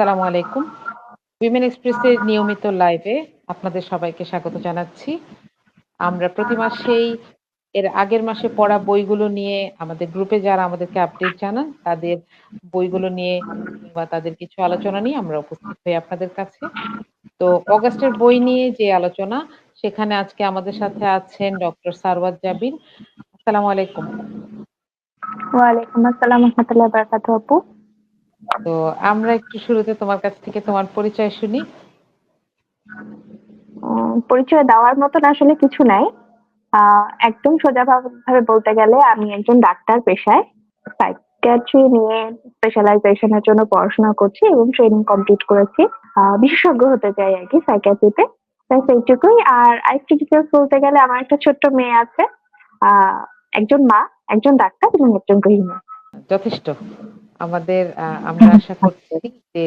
আসসালামু আলাইকুম। উইমেন এক্সপ্রেসের নিয়মিত লাইভে আপনাদের সবাইকে স্বাগত জানাচ্ছি। আমরা প্রতি মাসেই এর আগের মাসে পড়া বইগুলো নিয়ে আমাদের গ্রুপে যারা আমাদেরকে আপডেট জানান, তাদের বইগুলো নিয়ে কিংবা তাদের কিছু আলোচনা নিয়ে আমরা উপস্থিত হই আপনাদের কাছে। তো অগাস্টের বই নিয়ে যে আলোচনা, সেখানে আজকে আমাদের সাথে আছেন ডক্টর সারওয়ার জাবির। আসসালামু আলাইকুম। ওয়ালাইকুম আসসালাম রাহমাতুল্লাহি ওয়া বারাকাতুহু আপু। তো আমরা একটু শুরুতে তোমার কাছ থেকে তোমার পরিচয় শুনি। পরিচয় দেওয়ার মতন আসলে কিছু নাই। একদম সোজাভাবে বলতে গেলে আমি একজন ডাক্তার পেশায়। সাইকিয়াট্রি নিয়ে স্পেশালাইজেশন এর জন্য পড়াশোনা করছি এবং ট্রেনিং কমপ্লিট করেছি। বিশেষজ্ঞ হতে চাই আরকি সাইকিয়াট্রিতে। ব্যাস এইটুকুই। আর আরেকটু ডিটেইলস বলতে গেলে আমার একটা ছোট্ট মেয়ে আছে। আ একজন মা, একজন ডাক্তার এবং একজন গৃহিণী। যথেষ্ট। আমরা আশা করছি যে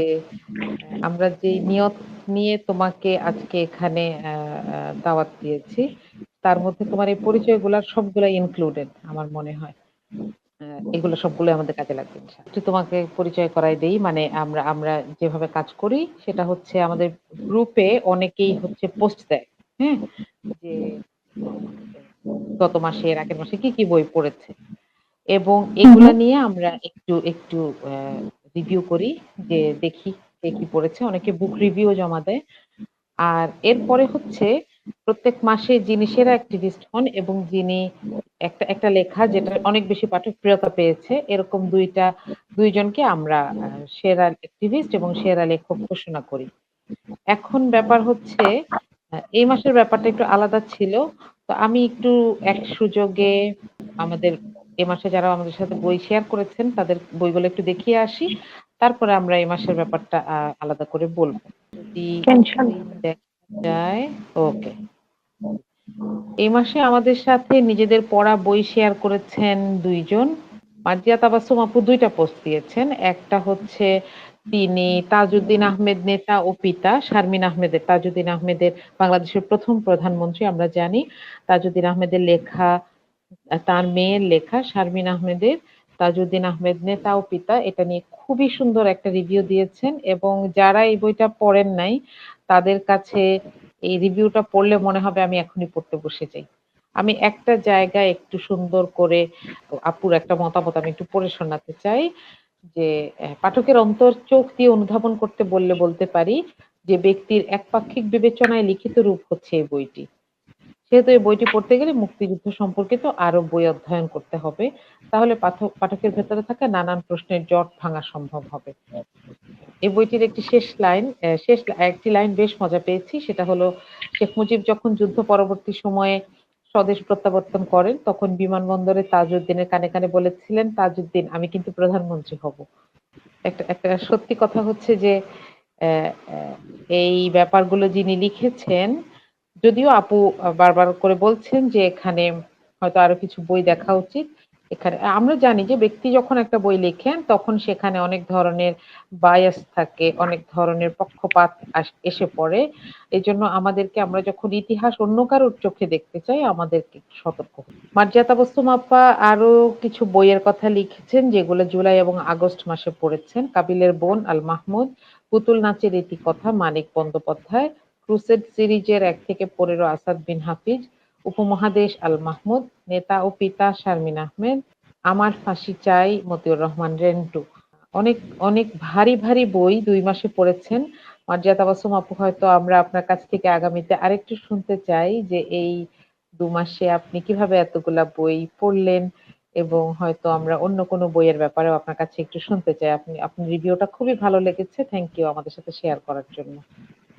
আমরা যেই নিয়ত নিয়ে তোমাকে আজকে এখানে আ আ দাওয়াত দিয়েছি, তার মধ্যে তোমার এই পরিচয়গুলার সবগুলাই ইনক্লুডেড আমার মনে হয়। আ এগুলো সবগুলোই আমাদের কাজে লাগবে ইনশাআল্লাহ। একটু তোমাকে পরিচয় করায় দেই। মানে আমরা আমরা যেভাবে কাজ করি সেটা হচ্ছে আমাদের গ্রুপে অনেকেই হচ্ছে পোস্ট দেয়। হ্যাঁ? যে গত মাসে এর আগের মাসে কি বই পড়েছে। এবং হুম, এগুলা হুম। নিয়ে আমরা একটু আ রিভিউ করি যে দেখি কে কি পড়েছে। অনেকে বুক রিভিউ জমা দেয়। আর এরপরে হচ্ছে প্রত্যেক মাসে যিনি সেরা অ্যাক্টিভিস্ট হন এবং যিনি একটা লেখা যেটা অনেক বেশি পাঠকপ্রিয়তা পেয়েছে, এরকম ২ জনকে আমরা সেরা অ্যাক্টিভিস্ট এবং সেরা লেখক ঘোষণা করি। এখন ব্যাপার হচ্ছে এই মাসের ব্যাপারটা একটু আলাদা ছিল। তো আমি একটু এক সুযোগে আমাদের এ মাসে যারা আমাদের সাথে বই শেয়ার করেছেন তাদের বইগুলো একটু দেখিয়ে আসি। তারপরে আমরা এই মাসের ব্যাপারটা আলাদা করে বলব। যদি ইনশাআল্লাহ। স্ক্রিন দেখা যায়, ওকে। এই মাসে আমাদের সাথে নিজেদের পড়া বই শেয়ার করেছেন ২ জন। মার্জিয়া তাবাসসুম আপু ২ টা পোস্ট দিয়েছেন। একটা হচ্ছে তিনি তাজউদ্দিন আহমেদ নেতা ও পিতা তাজউদ্দিন আহমেদের বাংলাদেশের ১ম প্রধানমন্ত্রী আমরা জানি। তাজউদ্দিন আহমেদের লেখা তার মেয়ের লেখা শারমিন আহমেদের 'তাজউদ্দিন আহমেদ নেতা ও পিতা' এটা নিয়ে খুবই সুন্দর একটা রিভিউ দিয়েছেন এবং যারা এই বইটা পড়েন নাই তাদের কাছে এই রিভিউটা পড়লে মনে হবে আমি এখনই পড়তে বসে যাই। আমি একটা জায়গায় একটু সুন্দর করে আপুর একটা মতামত আমি একটু পড়ে শোনাতে চাই যে, পাঠকের অন্তর চোখ দিয়ে অনুধাবন করতে বললে বলতে পারি যে ব্যক্তির একপাক্ষিক বিবেচনায় লিখিত রূপ হচ্ছে এই বইটি। সেহেতু এই বইটি পড়তে গেলে মুক্তিযুদ্ধ সম্পর্কিত আরো বই অধ্যয়ন করতে হবে। তাহলে পাঠকের ভেতরে থাকা নানান প্রশ্নের জট ভাঙা সম্ভব হবে। এই বইটির একটি শেষ লাইন, একটি লাইন বেশ মজা পেয়েছি। সেটা হলো শেখ মুজিব যখন যুদ্ধ পরবর্তী সময়ে স্বদেশ প্রত্যাবর্তন করেন, তখন বিমানবন্দরে তাজউদ্দিনের কানে, কানে বলেছিলেন, "তাজউদ্দিন আমি কিন্তু প্রধানমন্ত্রী হব।" একটা একটা সত্যি কথা হচ্ছে যে অ্যা অ্যা এই ব্যাপারগুলো যিনি লিখেছেন, যদিও আপু বারবার করে বলছেন যে এখানে হয়তো আরো কিছু বই দেখা উচিত। এখানে আমরা জানি যে ব্যক্তি যখন একটা বই লেখেন তখন সেখানে অনেক ধরনের বায়াস থাকে, অনেক ধরনের পক্ষপাত এসে পড়ে। এজন্য আমরা যখন ইতিহাস অন্য কারোর চোখে দেখতে চাই আমাদেরকে একটু সতর্ক হতে হবে। মার্জিয়া তাবাসসুম আপা আরো কিছু বইয়ের কথা লিখেছেন যেগুলো জুলাই এবং আগস্ট মাসে পড়েছেন। কাবিলের বোন আল মাহমুদ, পুতুল নাচের ইতিকথা মানিক বন্দ্যোপাধ্যায়, ক্রুসেড সিরিজের ১ থেকে ১৫ আসাদ বিন হাফিজ, উপমহাদেশ আল মাহমুদ, নেতা ও পিতা শারমিন আহমেদ, আমার ফাঁসি চাই মতিউর রহমান রেন্টু। অনেক, অনেক ভারী, ভারী বই ২ মাসে পড়েছেন। মার্জিয়া তাবাসসুম আপু হয়তো আমরা আপনার কাছ থেকে আগামীতে আরেকটু শুনতে চাই যে এই ২ মাসে আপনি কিভাবে এতগুলা বই পড়লেন এবং হয়তো আমরা অন্য কোনো বইয়ের ব্যাপারেও আপনার কাছে একটু শুনতে চাই। আপনার রিভিউটা খুবই ভালো লেগেছে। থ্যাংক ইউ আমাদের সাথে শেয়ার করার জন্য।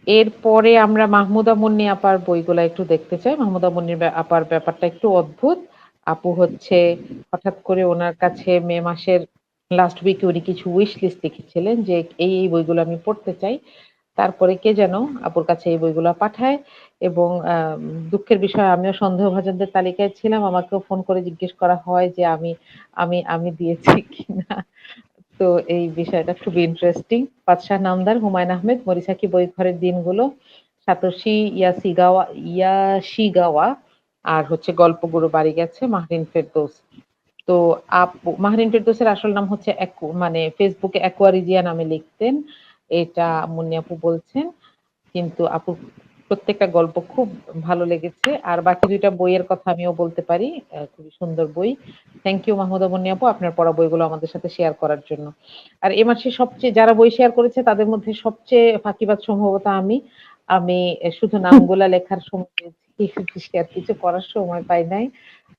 এরপরে আমরা মাহমুদা মুন্নি আপার বইগুলা একটু দেখতে চাই। মাহমুদা মুন্নির আপার ব্যাপারটা একটু অদ্ভুত। আপু হচ্ছে হঠাৎ করে উনার কাছে মে মাসের লাস্ট উইকে উনি কিছু উইশ লিস্ট লিখেছিলেন যে এই বইগুলো আমি পড়তে চাই। তারপরে কে যেন আপুর কাছে এই বইগুলা পাঠায় এবং দুঃখের বিষয় আমিও সন্দেহভাজনদের তালিকায় ছিলাম। আমাকেও ফোন করে জিজ্ঞেস করা হয় যে আমি দিয়েছি কিনা। তো এই বিষয়টা খুবই ইন্টারেস্টিং। বাদশাহ নামদার, হুমায়ূন আহমেদ, মরিসাকি বইঘরের দিনগুলো, সাতোশি ইয়াশিগাওয়া আর হচ্ছে গল্পগুরু বাড়ি গেছে, মাহরিন ফেরদৌস। তো মাহরিন ফেরদৌসের আসল নাম হচ্ছে মানে ফেসবুকে অ্যাকুয়ারিজিয়া নামে লিখতেন এটা মুন্নি আপু বলছেন। কিন্তু আপুর প্রত্যেকটা গল্প খুব ভালো লেগেছে। আর বাকি ২ টা বইয়ের কথা আমিও বলতে পারি। খুবই সুন্দর বই। থ্যাংক ইউ মাহমুদা মুন্নি আপু আপনার পড়া বইগুলো আমাদের সাথে শেয়ার করার জন্য। আর এ মাসে সবচেয়ে যারা বই শেয়ার করেছে তাদের মধ্যে সবচেয়ে ফাঁকিবাজ সম্ভবত আমি। আমি শুধু নামগুলা লেখার সময় পেয়েছি আর কিছু পড়ার সময় পাই নাই।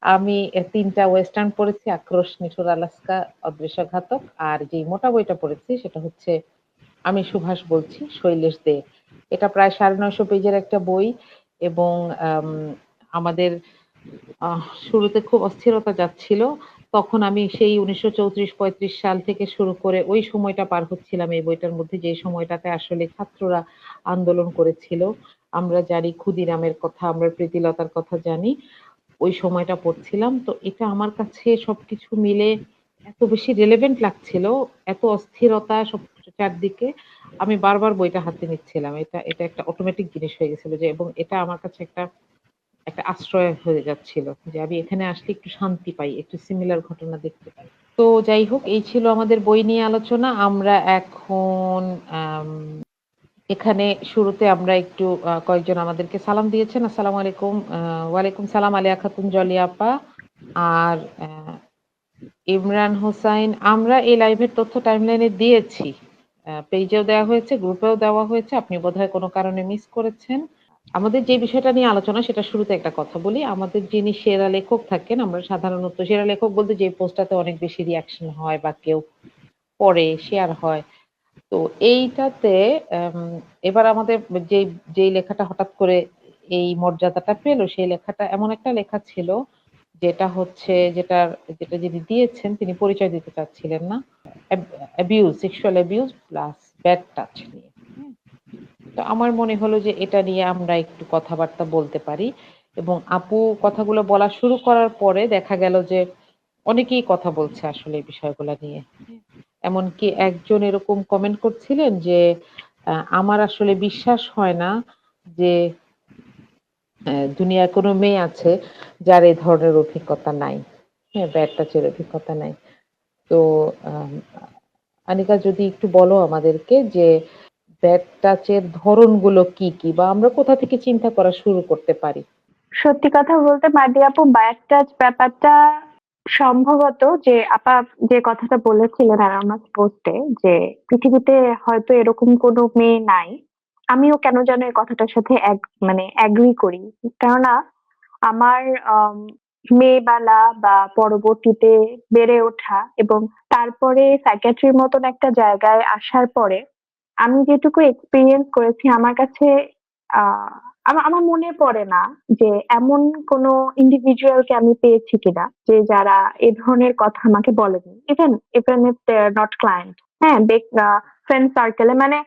আমি ৩ টা ওয়েস্টার্ন পড়েছি 'আক্রোশ', 'নিঠুর আলাস্কা', 'অদৃশ্যঘাতক' আর যেই মোটা বইটা পড়েছি সেটা হচ্ছে 'আমি সুভাষ বলছি' শৈলেশ দে। এটা প্রায় ৯৫০ পেজের একটা বই এবং আম আমাদের শুরুতে খুব অস্থিরতা যাচ্ছিল। তখন আমি সেই ১৯৩৪-৩৫ সাল থেকে শুরু করে ওই সময়টা পার হচ্ছিলাম এই বইটার মধ্যে যে সময়টাতে আসলে ছাত্ররা আন্দোলন করেছিল। আমরা জানি ক্ষুদিরামের কথা, আমরা প্রীতিলতার কথা জানি। ওই সময়টা পড়ছিলাম। তো এটা আমার কাছে সবকিছু মিলে এত বেশি রিলেভেন্ট লাগছিল, এত অস্থিরতা সবকিছু চারদিকে। আমি বারবার বইটা হাতে নিচ্ছিলাম। এটা এটা একটা অটোমেটিক জিনিস হয়ে গেছিল যে এবং এটা আমার কাছে একটা একটা আশ্রয় হয়ে যাচ্ছিল। যে আমি এখানে আসলে একটু শান্তি পাই, একটু সিমিলার ঘটনা দেখতে পাই। তো যাই হোক এই ছিল আমাদের বই নিয়ে আলোচনা। আমরা এখন আম এখানে শুরুতে আমরা একটু কয়েকজন আমাদেরকে সালাম দিয়েছেন। আসসালামু আলাইকুম। ওয়ালাইকুম সালাম আলিয়া খাতুন জলি আপা। আর ইমরান হোসাইন। আমরা এই লাইভের তথ্য টাইমলাইনে দিয়েছি। পেজেও দেওয়া হয়েছে, গ্রুপেও দেওয়া হয়েছে। আপনি বোধহয় কোনো কারণে মিস করেছেন। আমাদের যে বিষয়টা নিয়ে আলোচনা সেটা শুরুতে একটা কথা বলি। আমাদের যিনি সেরা লেখক থাকেন, আমরা সাধারণত সেরা লেখক বলতে যে পোস্টটাতে অনেক বেশি রিঅ্যাকশন হয় বা কেউ পড়ে, শেয়ার হয়। তো এইটাতে এবার আমাদের যেই লেখাটা হঠাৎ করে এই মর্যাদাটা পেল, সেই লেখাটা এমন একটা লেখা ছিল যেটা হচ্ছে যেটা যিনি দিয়েছেন তিনি পরিচয় দিতে চাচ্ছিলেন না। Sexual abuse plus bad touch নিয়ে। হুম? তো আমার মনে হলো যে এটা নিয়ে আমরা একটু কথাবার্তা বলতে পারি এবং আপু কথাগুলো বলা শুরু করার পরে দেখা গেল যে অনেকেই কথা বলছে আসলে এই বিষয়গুলা নিয়ে। এমনকি একজন এরকম কমেন্ট করছিলেন যে, আমার আসলে বিশ্বাস হয় না যে দুনিয়ায় কোনো মেয়ে আছে যার এ ধরনের অভিজ্ঞতা নাই। হ্যাঁ, ব্যাড টাচ এর অভিজ্ঞতা নাই। তো আম আনিকা যদি একটু বলো আমাদেরকে যে ব্যাড টাচ এর ধরনগুলো কি, কি? বা আমরা কোথা থেকে চিন্তা করা শুরু করতে পারি? সত্যি কথা বলতে মাদি আপু, ব্যাক টাচ ব্যাপারটা সম্ভবত যে আপা যে কথাটা বলেছিলেন আর আমার পোস্টে, যে পৃথিবীতে হয়তো এরকম কোনো মেয়ে নাই। আমিও কেন যেন এই কথাটার সাথে মানে এগ্রি করি। কেননা আমার আম মেয়েবেলা বা পরবর্তীতে বেড়ে ওঠা এবং তারপরে সাইকিয়াট্রির মতন একটা জায়গায় আসার পরে আমি যেটুকু এক্সপেরিয়েন্স করেছি, আমার কাছে আহ আমার মনে পড়ে না যে এমন কোনো ইন্ডিভিজুয়ালকে আমি পেয়েছি কিনা যে যারা এ ধরনের কথা আমাকে বলেনি। Even even if they are not client, হ্যাঁ, ফ্রেন্ড সার্কেলে, মানে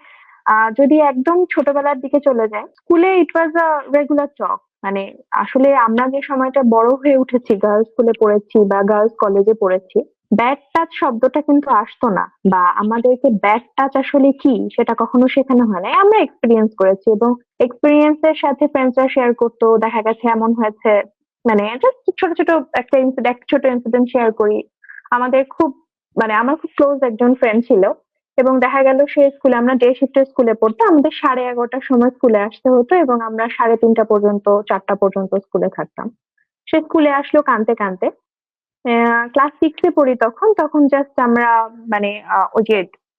যদি একদম ছোটবেলার দিকে চলে যায়, স্কুলে ইট ওয়াজ আ রেগুলার টক। মানে আসলে আমরা যে সময়টা বড় হয়ে উঠেছি, গার্লস স্কুলে পড়েছি বা গার্লস কলেজে পড়েছি, ব্যাড টাচ শব্দটা কিন্তু আসতো না, বা আমাদেরকে ব্যাড টাচ আসলে কি সেটা কখনো শেখানো হয় নাই। আমরা এক্সপিরিয়েন্স করেছি এবং এক্সপিরিয়েন্স এর সাথে ফ্রেন্ডসরা শেয়ার করতো। দেখা গেছে এমন হয়েছে, মানে জাস্ট ছোট ছোট একটা ইনসিডেন্ট, ছোট ইনসিডেন্ট শেয়ার করি। আমাদের খুব, মানে আমার খুব ক্লোজ একজন ফ্রেন্ড ছিল এবং দেখা গেল সে স্কুলে, আমরা ডে শিফটের স্কুলে পড়তাম, আমাদের 11:30টার সময় স্কুলে আসতে হতো এবং আমরা 3:30টা পর্যন্ত, 4টা পর্যন্ত স্কুলে থাকতাম। সে স্কুলে আসলো কাঁদতে কাঁদতে। ক্লাস 6 এ পড়ি তখন। তখন জাস্ট আমরা, মানে ওই যে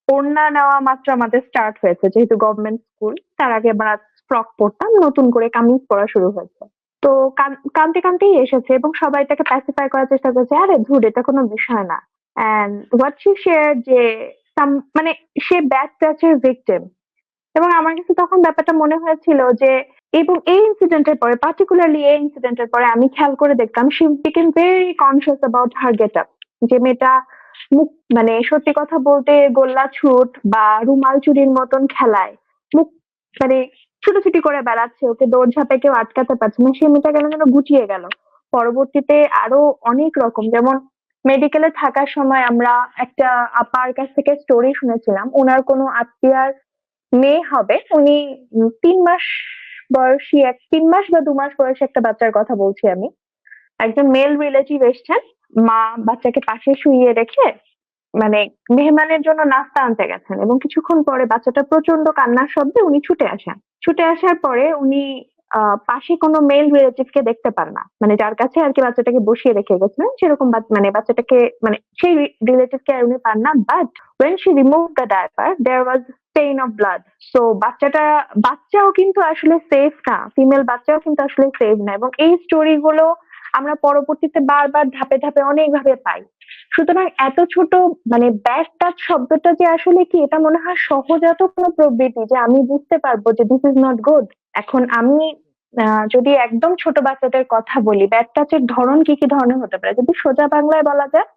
ওড়না নেওয়া মাত্র আমাদের স্টার্ট হয়েছে, যেহেতু গভর্নমেন্ট স্কুল। তার আগে আমরা ফ্রক পরতাম, নতুন করে কামিজ পরা শুরু হয়েছে। তো কাঁদতে কাঁদতেই এসেছে এবং সবাই তাকে প্যাসিফাই করার চেষ্টা করেছে, আরে ধুর, এটা কোনো বিষয় না। অ্যান্ড হোয়াট শি শেয়ার যে মানে সে ব্যাড টাচের ভিকটিম। এবং আমার কাছে তখন ব্যাপারটা মনে হয়েছিল যে, এবং এই ইনসিডেন্টের পরে, পার্টিকুলারলি এই ইনসিডেন্টের পরে আমি খেয়াল করে দেখতাম she became very conscious about her get up. যে মেয়েটা মুখ, মানে সত্যি কথা বলতে গোল্লা ছুট বা রুমাল চুরির মতন খেলায় মুখ, মানে ছুটোছুটি করে বেড়াচ্ছে, ওকে দৌড়ঝাঁপে কেউ আটকাতে পারছে না, সে মেয়েটা কেন যেন গুটিয়ে গেল। পরবর্তীতে আরো অনেক রকম, যেমন মেডিকেলে থাকার সময় আমরা একটা আপার কাছ থেকে স্টোরি শুনেছিলাম। ওনার কোনো আত্মীয়ার মেয়ে হবে, উনি 3 মাস বয়সী, 3 মাস বা 2 মাস বয়সী একটা বাচ্চার কথা বলছি আমি। একজন মেল রিলেটিভ এসছেন, মা বাচ্চাকে পাশে শুইয়ে রেখে মানে মেহমানের জন্য নাস্তা আনতে গেছেন এবং কিছুক্ষণ পরে বাচ্চাটা প্রচন্ড কান্নার শব্দে উনি ছুটে আসেন। ছুটে আসার পরে উনি পাশে কোনো মেল রিলেটিভ কে দেখতে পান না, মানে যার কাছে আর কি বাচ্চাটাকে বসিয়ে রেখে গেছিলেন সেরকম মানে বাচ্চাটাকে মানে সেই রিলেটিভ কে আর উনি পান না। But when she removed the diaper there was stain of blood. So বাচ্চাও কিন্তু আসলে সেফ না, ফিমেল বাচ্চাও কিন্তু আসলে সেফ না, এবং এই স্টোরি গুলো আমরা পরবর্তীতে বারবার ধাপে ধাপে অনেক ভাবে পাই। সুতরাং এত ছোট মানে ব্যাড টাচ শব্দটা যে আসলে কি, এটা মনে হয় সহজাত কোনো প্রবৃত্তি যে আমি বুঝতে পারবো যে দিস ইজ নট গুড। এখন আমি যদি একদম ছোট বাচ্চাদের কথা বলি, ব্যাড টাচের ধরন কি কি ধরনের হতে পারে, যদি সোজা বাংলায় বলা যায়,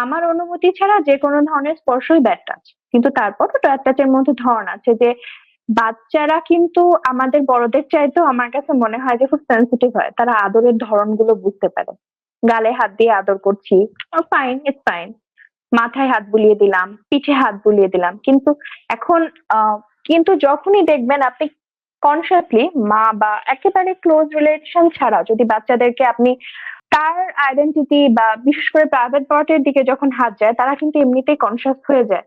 আমার অনুমতি ছাড়া যে কোনো ধরনের স্পর্শই ব্যাড টাচ। কিন্তু তারপর ব্যাড টাচের মধ্যে ধরন আছে যে বাচ্চারা কিন্তু আমাদের বড়দের চাইতেও আমার কাছে মনে হয় যে খুব সেন্সিটিভ হয়, তারা আদরের ধরনগুলো বুঝতে পারে। গালে হাত দিয়ে আদর করছি, ফাইন, ইটস ফাইন, মাথায় হাত বুলিয়ে দিলাম, পিঠে হাত বুলিয়ে দিলাম, কিন্তু এখন কিন্তু যখনই দেখবেন আপনি কনসিয়াসলি মা বা একেবারে ক্লোজ রিলেশন ছাড়া যদি বাচ্চাদেরকে আপনি তার আইডেন্টিটি বা বিশেষ করে প্রাইভেট পার্টের দিকে যখন হাত যায়, তারা কিন্তু এমনিতেই কনসিয়াস হয়ে যায়।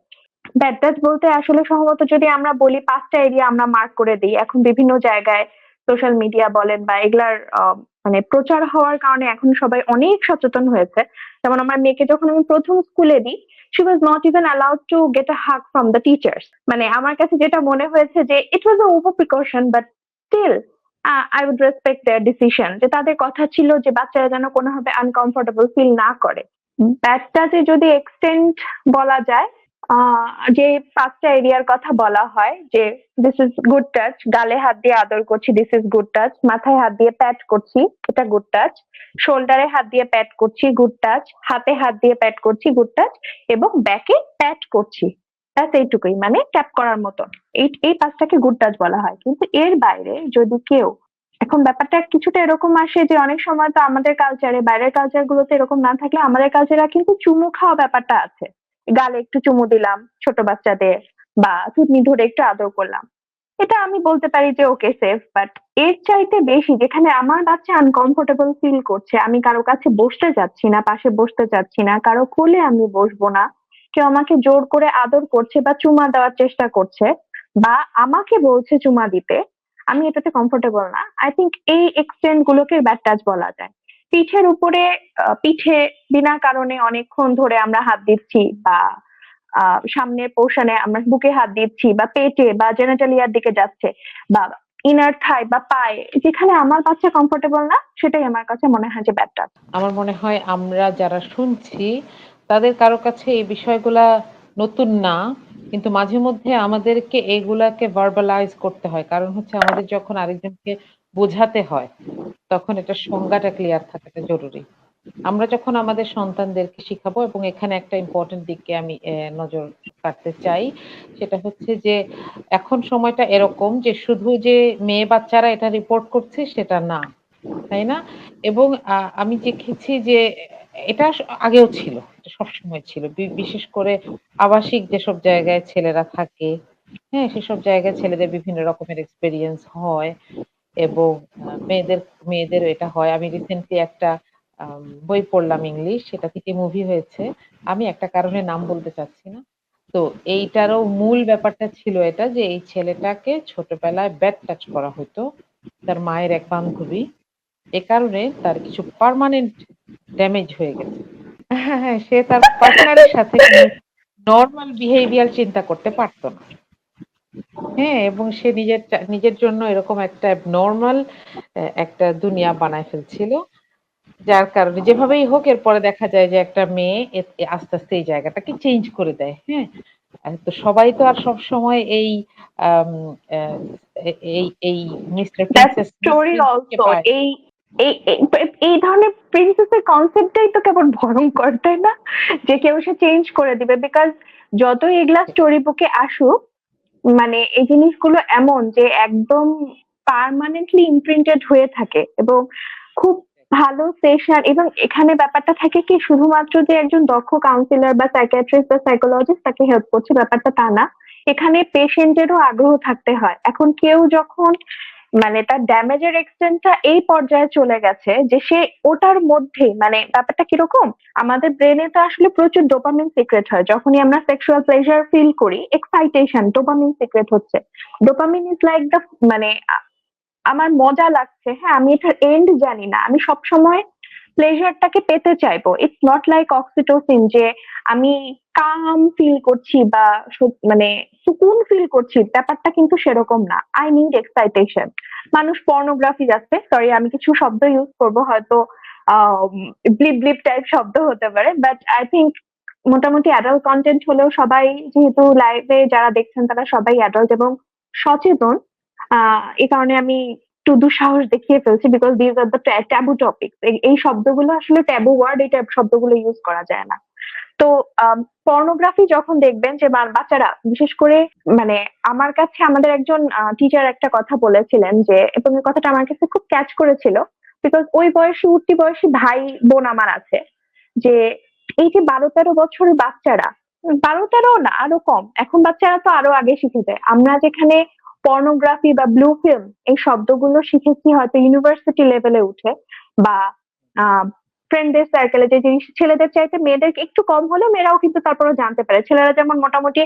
ব্যাড টাচ বলতে আসলে সম্ভবত যদি আমরা বলি 5টা এরিয়া আমরা মার্ক করে দিই। এখন বিভিন্ন জায়গায় সোশ্যাল মিডিয়া বলেন বা এগুলার মানে প্রচার হওয়ার কারণে এখন সবাই অনেক সচেতন হয়েছে। যেমন আমার মেয়েকে যখন আমি প্রথম স্কুলে দিই, she was not even allowed to get a hug from the teachers. মানে আমার কাছে যেটা মনে হয়েছে যে it was a over precaution, but still I would respect their decision, যে তাদের কথা ছিল যে বাচ্চারা যেন কোনোভাবে আনকমফোর্টেবল ফিল না করে। ব্যাড টাচে যদি এক্সটেন্ড বলা যায়, যে 5টা এরিয়ার কথা বলা হয় যে দিস ইজ গুড টাচ, গালে হাত দিয়ে আদর করছি, দিস ইজ গুড টাচ, মাথায় হাত দিয়ে প্যাট করছি, এটা গুড টাচ, শোল্ডারে হাত দিয়ে প্যাট করছি, গুড টাচ, হাতে হাত দিয়ে প্যাট করছি, গুড টাচ, এবং ব্যাকে প্যাট করছি, ব্যাস এইটুকুই, মানে ট্যাপ করার মতন, এই 5টাকে গুড টাচ বলা হয়। কিন্তু এর বাইরে যদি কেউ, এখন ব্যাপারটা কিছুটা এরকম আসে যে অনেক সময় তো আমাদের কালচারে, বাইরের কালচার গুলোতে এরকম না থাকলে আমাদের কালচারে কিন্তু চুমু খাওয়া ব্যাপারটা আছে। গালে একটু চুমু দিলাম ছোট বাচ্চাদের, বা থুতনি ধরে একটু আদর করলাম, এটা আমি বলতে পারি যে ওকে সেফ। বাট এর চাইতে বেশি যেখানে আমার বাচ্চা আনকমফোর্টেবল ফিল করছে, আমি কারো কাছে বসতে যাচ্ছি না, পাশে বসতে যাচ্ছি না, কারো কোলে আমি বসবো না, কেউ আমাকে জোর করে আদর করছে বা চুমা দেওয়ার চেষ্টা করছে বা আমাকে বলছে চুমা দিতে, আমি এটাতে কমফোর্টেবল না, আই থিঙ্ক এই এক্সটেন্ট গুলোকে ব্যাড টাচ বলা যায়। পিঠের উপরে পিঠে বিনা কারণে অনেকক্ষণ ধরে আমরা হাত দিচ্ছি, বা সামনের পোর্শনে আমরা বুকে হাত দিচ্ছি, বা পেটে বা জেনাটালিয়ার দিকে যাচ্ছে, বা ইনার থাই বা পায়ে, যেখানে আমার বাচ্চা কমফোর্টেবল না, সেটাই আমার কাছে মনে হয় যে ব্যাড টাচ। আমার মনে হয় আমরা যারা শুনছি তাদের কারো কাছে এই বিষয়গুলা নতুন না। কিন্তু মাঝে মধ্যে আমাদেরকে এগুলাকে ভার্বালাইজ করতে হয়। কারণ হচ্ছে আমাদের যখন আরেকজনকে বোঝাতে হয়, তখন এটার সংজ্ঞাটা ক্লিয়ার থাকাটা জরুরি। আমরা যখন আমাদের সন্তানদেরকে শিখাবো, এবং এখানে একটা ইম্পোর্টেন্ট দিকে আমি নজর কাটতে চাই। সেটা হচ্ছে যে এখন সময়টা এরকম যে শুধু যে মেয়ে বাচ্চারা এটা রিপোর্ট করছে সেটা না। তাই না? এবং আমি দেখেছি যে এটা আগেও ছিল। এটা সবসময় ছিল। বিশেষ করে আবাসিক যেসব জায়গায় ছেলেরা থাকে, হ্যাঁ? সেসব জায়গায় ছেলেদের বিভিন্ন রকমের এক্সপেরিয়েন্স হয়, এবং মেয়েদেরও এটা হয়। আমি রিসেন্টলি একটা বই পড়লাম ইংলিশ, সেটা থেকে মুভি হয়েছে। আমি একটা কারণে নাম বলতে চাচ্ছি না। তো এইটারও মূল ব্যাপারটা ছিল এটা যে এই ছেলেটাকে ছোটবেলায় ব্যাড টাচ করা হতো। তার মায়ের এক বান্ধবী। এ কারণে তার কিছু পার্মানেন্ট ড্যামেজ হয়ে গেছে। হ্যাঁ, হ্যাঁ, সে তার পার্টনারের সাথে কোনো নরমাল বিহেভিয়ার চিন্তা করতে পারত না। হ্যাঁ, এবং সে নিজের জন্য এরকম একটা নরমাল একটা দুনিয়া বানায় ফেলছিল। যার কারণে যেভাবেই হোক এরপরে দেখা যায় যে একটা মেয়ে আস্তে, আস্তে এই জায়গাটাকে চেঞ্জ করে দেয়। হ্যাঁ? তো সবাই তো আর সবসময় এই আম অ্যা এই mister that princess miss story princess K also, পায়। এই এই এই এই ধরনের প্রিন্সেসের কনসেপ্টটাই তো কেমন ভয়ঙ্কর, তাই না? যে কেউ সে চেঞ্জ করে দিবে, বিকজ যতই এগুলা স্টোরি বুকে আসুক, মানে এই জিনিসগুলো এমন যে একদম পার্মানেন্টলি ইমপ্রিন্টেড হয়ে থাকে, এবং খুব ভালো সেশন, এবং এখানে ব্যাপারটা থাকে কি শুধুমাত্র যে একজন দক্ষ কাউন্সিলর বা সাইকিয়াট্রিস্ট বা সাইকোলজিস্ট তাকে হেল্প করছে, ব্যাপারটা তা না। এখানে পেশেন্টেরও আগ্রহ থাকতে হয়। এখন কেউ যখন মানে তার ড্যামেজের এক্সটেন্টটা এই পর্যায়ে চলে গেছে যে সে ওটার মধ্যে, মানে ব্যাপারটা কিরকম, আমাদের ব্রেনে তো আসলে প্রচুর ডোপামিন সিক্রেট হয় যখনই আমরা সেক্সুয়াল প্লেজার ফিল করি, এক্সাইটেশন, ডোপামিন সিক্রেট হচ্ছে। ডোপামিন ইজ লাইক দ্য, মানে আমার মজা লাগছে, হ্যাঁ আমি এটার এন্ড জানি না, আমি সব সময় প্লেজারটাকে পেতে চাইবো। ইটস নট লাইক অক্সিটোসিন যে আমি কাম ফিল করছি বা মানে সুকুন ফিল করছি, ব্যাপারটা কিন্তু সেরকম না। I need excitation. মানুষ পর্নোগ্রাফি যাচ্ছে, সরি আমি কিছু শব্দ ইউজ করবো হয়তো, ব্লিপ ব্লিপ টাইপ শব্দ হতে পারে, বাট আই থিঙ্ক মোটামুটি অ্যাডাল্ট কন্টেন্ট হলেও সবাই, যেহেতু লাইভে যারা দেখছেন তারা সবাই অ্যাডাল্ট এবং সচেতন, এই কারণে আমি একটু দুঃসাহস দেখিয়ে ফেলছি, because these are the taboo topics. এই শব্দগুলো আসলে ট্যাবু ওয়ার্ড, এই শব্দগুলো ইউজ করা যায় না। তো পর্নোগ্রাফি যখন দেখবেন যে বাচ্চারা বিশেষ করে, মানে আমার কাছে আমাদের একজন টিচার একটা কথা বলেছিলেন যে, এবং এই কথাটা আমার কাছে খুব ক্যাচ করেছিল, বিকজ ওই বয়সী উঠতি বয়সী ভাই বোন আমার আছে, যে এই যে 12-13 বছরের বাচ্চারা, 12-13 না আরো কম, এখন বাচ্চারা তো আরো আগে শিখে যায়। আমরা যেখানে পর্নোগ্রাফি বা ব্লু ফিল্ম এই শব্দগুলো শিখেছি হয়তো ইউনিভার্সিটি লেভেলে উঠে, বা ফ্রেন্ডদের সার্কেলে, যে জিনিস ছেলেদের চাইতে মেয়েদের একটু কম হলেও মেয়েরাও কিন্তু তারপরেও জানতে পারে। ছেলেরা যেমন মোটামুটি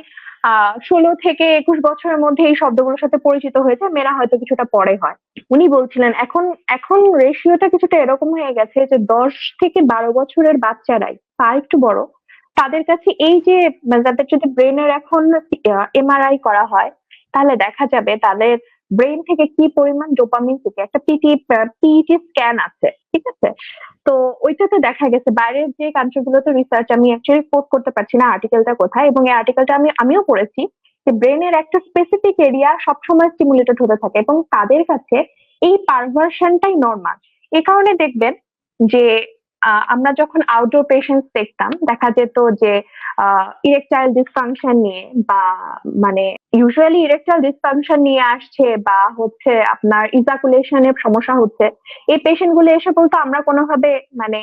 16 থেকে 21 বছরের মধ্যে এই শব্দগুলোর সাথে পরিচিত হয়েছে, মেয়েরা হয়তো কিছুটা পরে হয়। উনি বলছিলেন এখন এখন রেশিওটা কিছুটা এরকম হয়ে গেছে যে 10 থেকে 12 বছরের বাচ্চারাই বা একটু বড়, তাদের কাছে এই যে, মানে তাদের যদি ব্রেনের এখন এমআরআই করা হয়, তাহলে দেখা যাবে তাদের ব্রেন থেকে কি পরিমাণ ডোপামিন থেকে একটা পিইটি স্ক্যান আছে, ঠিক আছে? তো ওইটাতে দেখা গেছে বাইরের যে কান্ট্রিগুলোতে রিসার্চ, আমি অ্যাকচুয়ালি কোট করতে পারছি না আর্টিকেলটা কোথায়, এবং এই আর্টিকেলটা আমিও পড়েছি, যে ব্রেনের একটা স্পেসিফিক এরিয়া সবসময় স্টিমুলেটেড হতে থাকে এবং তাদের কাছে এই পারভার্সনটাই নর্মাল। এই কারণে দেখবেন যে আমরা যখন আউটডোর পেশেন্টস দেখতাম, দেখা যেত যে ইরেকটাইল ডিসফাংশন নিয়ে, বা মানে ইউজুয়ালি ইরেকটাইল ডিসফাংশন নিয়ে আসছে, বা হচ্ছে আপনার ইজাকুলেশনের সমস্যা হচ্ছে, এই পেশেন্ট গুলো এসে বলতো আমরা কোনোভাবে, মানে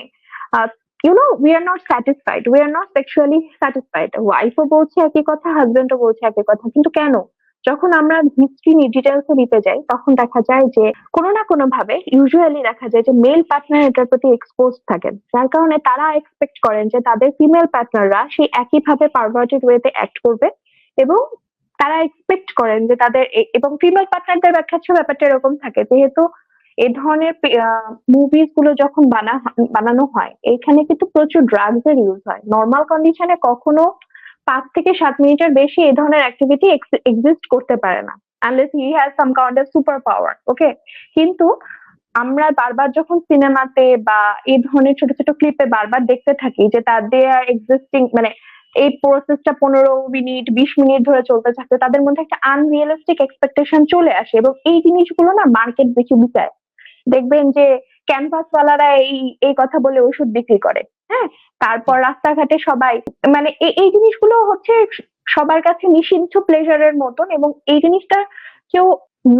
we are not satisfied, we are not sexually satisfied। ওয়াইফও বলছে একই কথা, হাজবেন্ডও বলছে একই কথা, কিন্তু কেন? যখন আমরা হিস্ট্রি ডিটেলসে দিতে যাই তখন দেখা যায় যে কোনো না কোনো ভাবে ইউজুয়ালি দেখা যায় যে মেল পার্টনার এটার প্রতি এক্সপোজ থাকেন, যার কারণে তারা এক্সপেক্ট করেন যে তাদের ফিমেল পার্টনাররা সেই একইভাবে পারভার্টেড ওয়েতে অ্যাক্ট করবে, এবং তারা এক্সপেক্ট করেন যে তাদের এবং ফিমেল পার্টনারদের ব্যাপারটা এরকম থাকে, যেহেতু এই ধরনের মুভিজ গুলো যখন বানানো হয়, এখানে কিন্তু প্রচুর ড্রাগস এর ইউজ হয়। নর্মাল কন্ডিশনে কখনো 5 থেকে 7 মিনিটের বেশি এই ধরনের অ্যাক্টিভিটি এক্সিস্ট করতে পারে না, unless he has some kind of super power. Okay, কিন্তু আমরা বারবার যখন সিনেমাতে বা এই ধরনের ছোট ছোট ক্লিপে বারবার দেখতে থাকি যে তাদের এক্সিস্টিং, মানে এই প্রসেসটা 15 মিনিট 20 মিনিট ধরে চলতে থাকে, তাদের মধ্যে একটা আনরিয়েলিস্টিক এক্সপেকটেশন চলে আসে, এবং এই জিনিসগুলো না মার্কেট বেশি বিচায়। দেখবেন যে ক্যানভাস ওয়ালারা এই এই কথা বলে ওষুধ বিক্রি করে, হ্যাঁ, তারপর রাস্তাঘাটে সবাই, মানে এই জিনিসগুলো হচ্ছে সবার কাছে নিষিদ্ধ প্লেজারের মতন, এবং এই জিনিসটা কেউ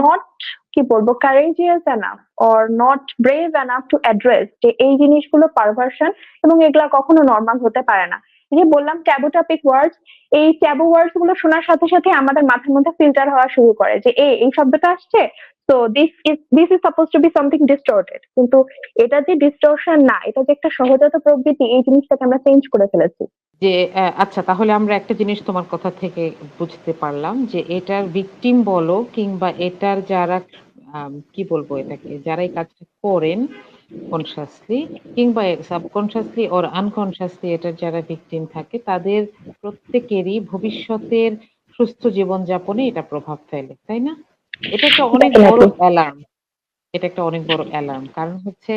নট, কি বলবো, courageous enough or not brave enough to address যে এই জিনিসগুলো পারভার্সন, এবং এগুলা কখনো নর্মাল হতে পারে না। এই যে বললাম ট্যাবু টপিক ওয়ার্ডস, এই ট্যাবু ওয়ার্ডস গুলো শোনার সাথে সাথে আমাদের মাথার মধ্যে ফিল্টার হওয়া শুরু করে যে এই শব্দটা আসছে, তো this is suppose two be something distorted, কিন্তু এটা যে ডিস্টরশন না, এটা যে একটা সহজাত প্রবৃত্তি, এই জিনিসটাকে আমরা চেঞ্জ করে ফেলেছি। যে আচ্ছা, তাহলে আমরা একটা জিনিস তোমার কথা থেকে বুঝতে পারলাম যে এটার ভিকটিম বলো কিংবা এটার যারা কি বলবো এটাকে, যারা এই কাজটা করেন কনসিয়াসলি কিংবা সাবকনসিয়াসলি অর আনকনসিয়াসলি, এটার যারা ভিকটিম থাকে তাদের প্রত্যেকেরই ভবিষ্যতের সুস্থ জীবনযাপনে এটা প্রভাব ফেলে, তাই না? এটা একটা অনেক বড় Definitely. অ্যালার্ম। এটা একটা অনেক বড় অ্যালার্ম। কারণ হচ্ছে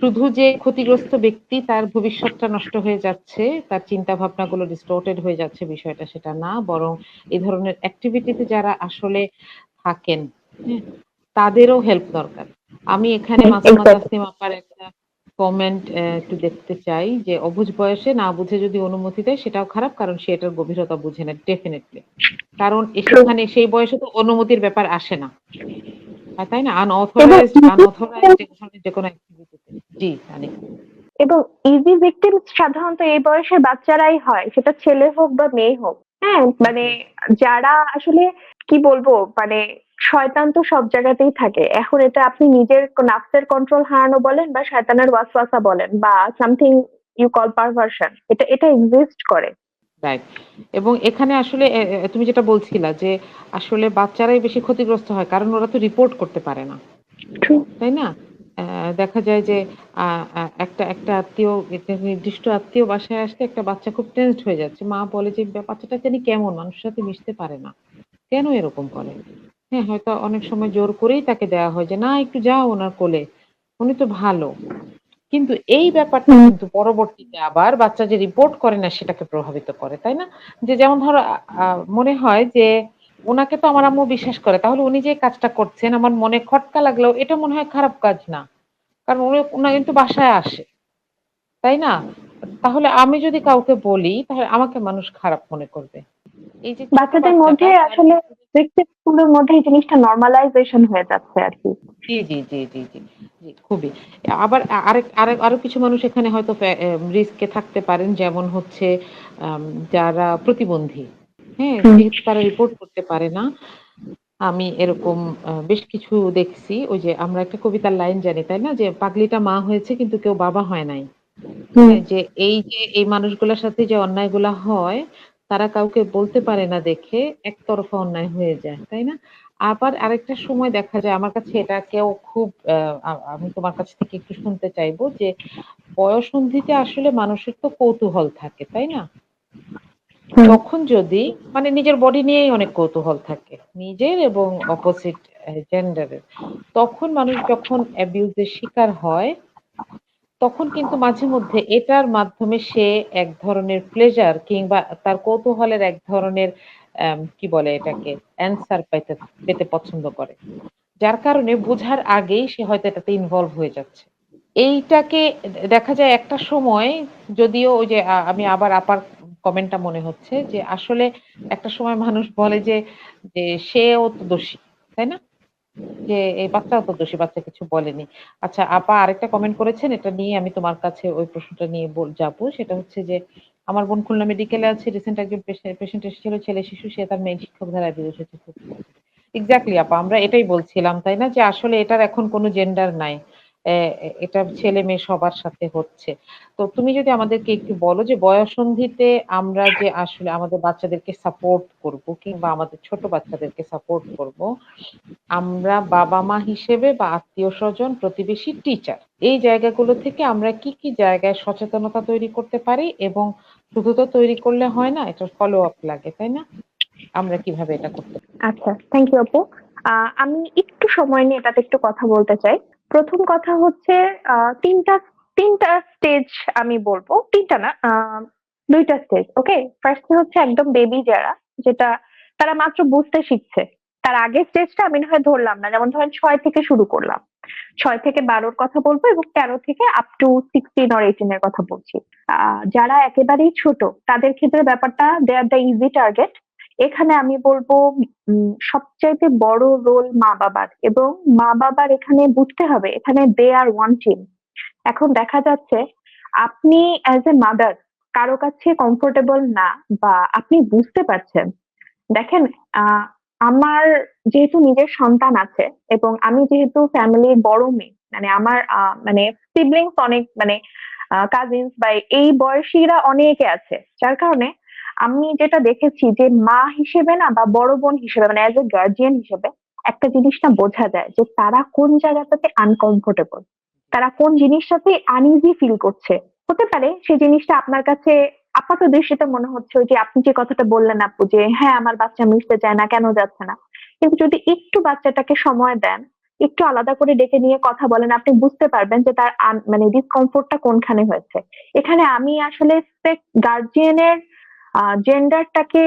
শুধু যে ক্ষতিগ্রস্ত ব্যক্তি তার ভবিষ্যৎটা নষ্ট হয়ে যাচ্ছে, তার চিন্তা ভাবনাগুলো ডিস্টর্টেড হয়ে যাচ্ছে, বিষয়টা সেটা না। বরং এই ধরনের অ্যাক্টিভিটিতে যারা আসলে থাকেন, হ্যাঁ? তাদেরও হেল্প দরকার। আমি এখানে মাসুমা Exactly. তাসনিম আপার একটা কমেন্ট একটু দেখতে চাই যে, অবুঝ বয়সে না বুঝে যদি অনুমতি দেয় সেটাও খারাপ, কারণ সে এটার গভীরতা বুঝে না। ডেফিনিটলি। কারণ True. সেখানে সেই বয়সে তো অনুমতির ব্যাপার আসে না। তাই না? এবং আনঅথরাইজড এক ধরনের যেকোনো এক্টিভিটিতে। জি, তানিকা। এবং ইজি ভিকটিম সাধারণত এই বয়সের বাচ্চারাই হয়, সেটা ছেলে হোক বা মেয়ে হোক। হ্যাঁ, মানে জি। যারা আসলে, কি বলবো, মানে শয়তান তো সব জায়গাতেই থাকে। এখন এটা আপনি নিজের নাফসের কন্ট্রোল হারানো বলেন বা শয়তানের ওয়াসওয়াসা বলেন বা সামথিং ইউ কল পারভার্সন, এটা এক্সিস্ট করে। রাইট। এবং এখানে আসলে তুমি যেটা বলছিলা যে আসলে বাচ্চারাই বেশি ক্ষতিগ্রস্ত হয়। কারণ ওরা তো রিপোর্ট করতে পারে না। True. তাই না? দেখা যায় যে আ আ একটা একটা আত্মীয় একটা নির্দিষ্ট আত্মীয় বাসায় আসলে একটা বাচ্চা খুব টেনসড হয়ে যাচ্ছে। মা বলে যে, বাচ্চাটা জানি কেমন? মানুষের সাথে মিশতে পারে না। কেন এরকম করে?" হ্যাঁ, হয়তো অনেক সময় জোর করেই তাকে দেয়া হয় যে, "না একটু যাও উনার কোলে। উনি তো ভালো।" কিন্তু এই ব্যাপারটা হুম। কিন্তু পরবর্তীতে আবার বাচ্চা যে রিপোর্ট করে না সেটাকে প্রভাবিত করে, তাই না? যে যেমন ধরো আ আ মনে হয় যে উনাকে তো আমার আম্মু বিশ্বাস করে। তাহলে উনি যে কাজটা করছেন আমার মনে খটকা লাগলেও এটা মনে হয় খারাপ কাজ না। কারণ উনি কিন্তু বাসায় আসে, তাই না? তাহলে আমি যদি কাউকে বলি তাহলে আমাকে মানুষ খারাপ মনে করবে। এই যে ছোট বাচ্চাদের মধ্যে বাচ্চাটা তার আসলে কিন্তু ব্যক্তিত্বের মধ্যে এই জিনিসটা নরমালাইজেশন হয়ে যাচ্ছে আর কি। জি, জি, জি, জি, জি, জি, খুবই। আবার আরো কিছু মানুষ এখানে হয়তো রিস্ক এ থাকতে পারেন। যেমন হচ্ছে আম যারা প্রতিবন্ধী। হ্যাঁ? হুম। যেহেতু তারা রিপোর্ট করতে পারে না। আমি এরকম বেশ কিছু দেখছি। ওই যে আমরা একটা কবিতার লাইন জানি, তাই না? যে পাগলিটা মা হয়েছে কিন্তু কেউ বাবা হয় নাই। হুম। হ্যাঁ, যে এই মানুষগুলার সাথে যে অন্যায়গুলা হয়, তারা কাউকে বলতে পারে না দেখে একতরফা অন্যায় হয়ে যায়। তাই না? আবার আরেকটা সময় দেখা যায় আমার কাছে এটাকেও খুব আমি তোমার কাছ থেকে একটু শুনতে চাইবো যে বয়ঃসন্ধিতে আসলে মানুষের তো কৌতূহল থাকে, তাই না? হুম। তখন যদি মানে নিজের বডি নিয়েই অনেক কৌতূহল থাকে। নিজের এবং অপোজিট জেন্ডার এর। তখন মানুষ যখন অ্যাবিউজ এর শিকার হয় তখন কিন্তু মাঝে মধ্যে এটার মাধ্যমে সে এক ধরনের প্লেজার কিংবা তার কৌতূহলের এক ধরনের কি বলে এটাকে? অ্যান্সার পেতে পছন্দ করে। যার কারণে বোঝার আগেই সে হয়তো এটাতে ইনভলভ হয়ে যাচ্ছে। এইটাকে দেখা যায় একটা সময় যদিও ওই যে আমি আবার আপার কমেন্টটা মনে হচ্ছে যে আসলে একটা সময় মানুষ বলে যে সেও তো দোষী। তাই না? যে এই বাচ্চাও তো দোষী, বাচ্চা কিছু বলেনি। আচ্ছা আপা আরেকটা কমেন্ট করেছেন, এটা নিয়ে আমি তোমার কাছে ওই প্রশ্নটা নিয়ে যাবো। সেটা হচ্ছে যে, আমার বোন খুলনা মেডিকেলে আছে। রিসেন্ট একজন পেশেন্ট এসেছিল ছেলে শিশু। সে তার মেইল শিক্ষক দ্বারা বিরোচিত হচ্ছে। এক্সাক্টলি আপা আমরা এটাই বলছিলাম, তাই না? যে আসলে এটার এখন কোনো জেন্ডার নাই। এ এ এটা ছেলে-মেয়ে সবার সাথে হচ্ছে। তো তুমি যদি আমাদেরকে একটু বলো যে বয়ঃসন্ধিতে আমরা যে আসলে আমাদের বাচ্চাদেরকে সাপোর্ট করব কিংবা আমাদের ছোট বাচ্চাদেরকে সাপোর্ট করব আমরা বাবা-মা হিসেবে বা আত্মীয়স্বজন, প্রতিবেশী, টিচার এই জায়গাগুলো থেকে আমরা কি, কি জায়গায় সচেতনতা তৈরি করতে পারি এবং শুধু তো তৈরি করলে হয় না, এটার ফলো আপ লাগে, তাই না? আমরা কিভাবে এটা করতে আচ্ছা, থ্যাংক ইউ আপু। আমি একটু সময় নিয়ে এটাতে একটু কথা বলতে চাই। প্রথম কথা হচ্ছে আ ৩ টা ৩ টা স্টেজ আমি বলব। ৩ টা না, ২ টা স্টেজ। ওকে? ফার্স্ট হচ্ছে একদম বেবি যারা, যেটা তারা মাত্র বুঝতে শিখছে। তার আগের স্টেজটা আমি না হয় ধরলাম না। যেমন ধরেন ৬ থেকে শুরু করলাম। ৬ থেকে ১২ র কথা বলব এবং ১৩ থেকে আপ টু 16 অর 18 এর কথা বলছি। আ যারা একেবারেই ছোট তাদের ক্ষেত্রে ব্যাপারটা দে আর দ্য ইজি টার্গেট। এখানে আমি বলব সবচাইতে বড় রোল মা-বাবার, এবং মা-বাবার এখানে বুঝতে হবে এখানে দে আর ওয়ান টিম। এখন দেখা যাচ্ছে আপনি অ্যাজ এ মাদার কারো কাছে কমফোর্টেবল না, বা আপনি বুঝতে পারছেন। দেখেন, আ আমার যেহেতু নিজের সন্তান আছে এবং আমি যেহেতু ফ্যামিলির বড় মেয়ে, মানে আমার মানে সিবলিংস অনেক, মানে কাজিনস বা এই বয়সীরা অনেকে আছে। যার কারণে আমি যেটা দেখেছি যে মা হিসেবে না বা বড় বোন হিসেবে, মানে অ্যাজ এ গার্ডিয়ান হিসেবে একটা জিনিস না বোঝা যায় যে তারা কোন জায়গাটাতে আনকমফোর্টেবল। তারা কোন জিনিসটাতে আনইজি ফিল করছে। হতে পারে সেই জিনিসটা আপনার কাছে আপাত দৃষ্টিতে মনে হচ্ছে ওই যে আপনি যে কথাটা বললেন আপু, যে হ্যাঁ আমার বাচ্চা মিশতে চায় না, কেন যাচ্ছে না। কিন্তু যদি একটু বাচ্চাটাকে সময় দেন, একটু আলাদা করে ডেকে নিয়ে কথা বলেন, আপনি বুঝতে পারবেন যে তার মানে ডিসকমফোর্টটা কোনখানে হয়েছে। এখানে আমি আসলে গার্জিয়ানের জেন্ডারটাকে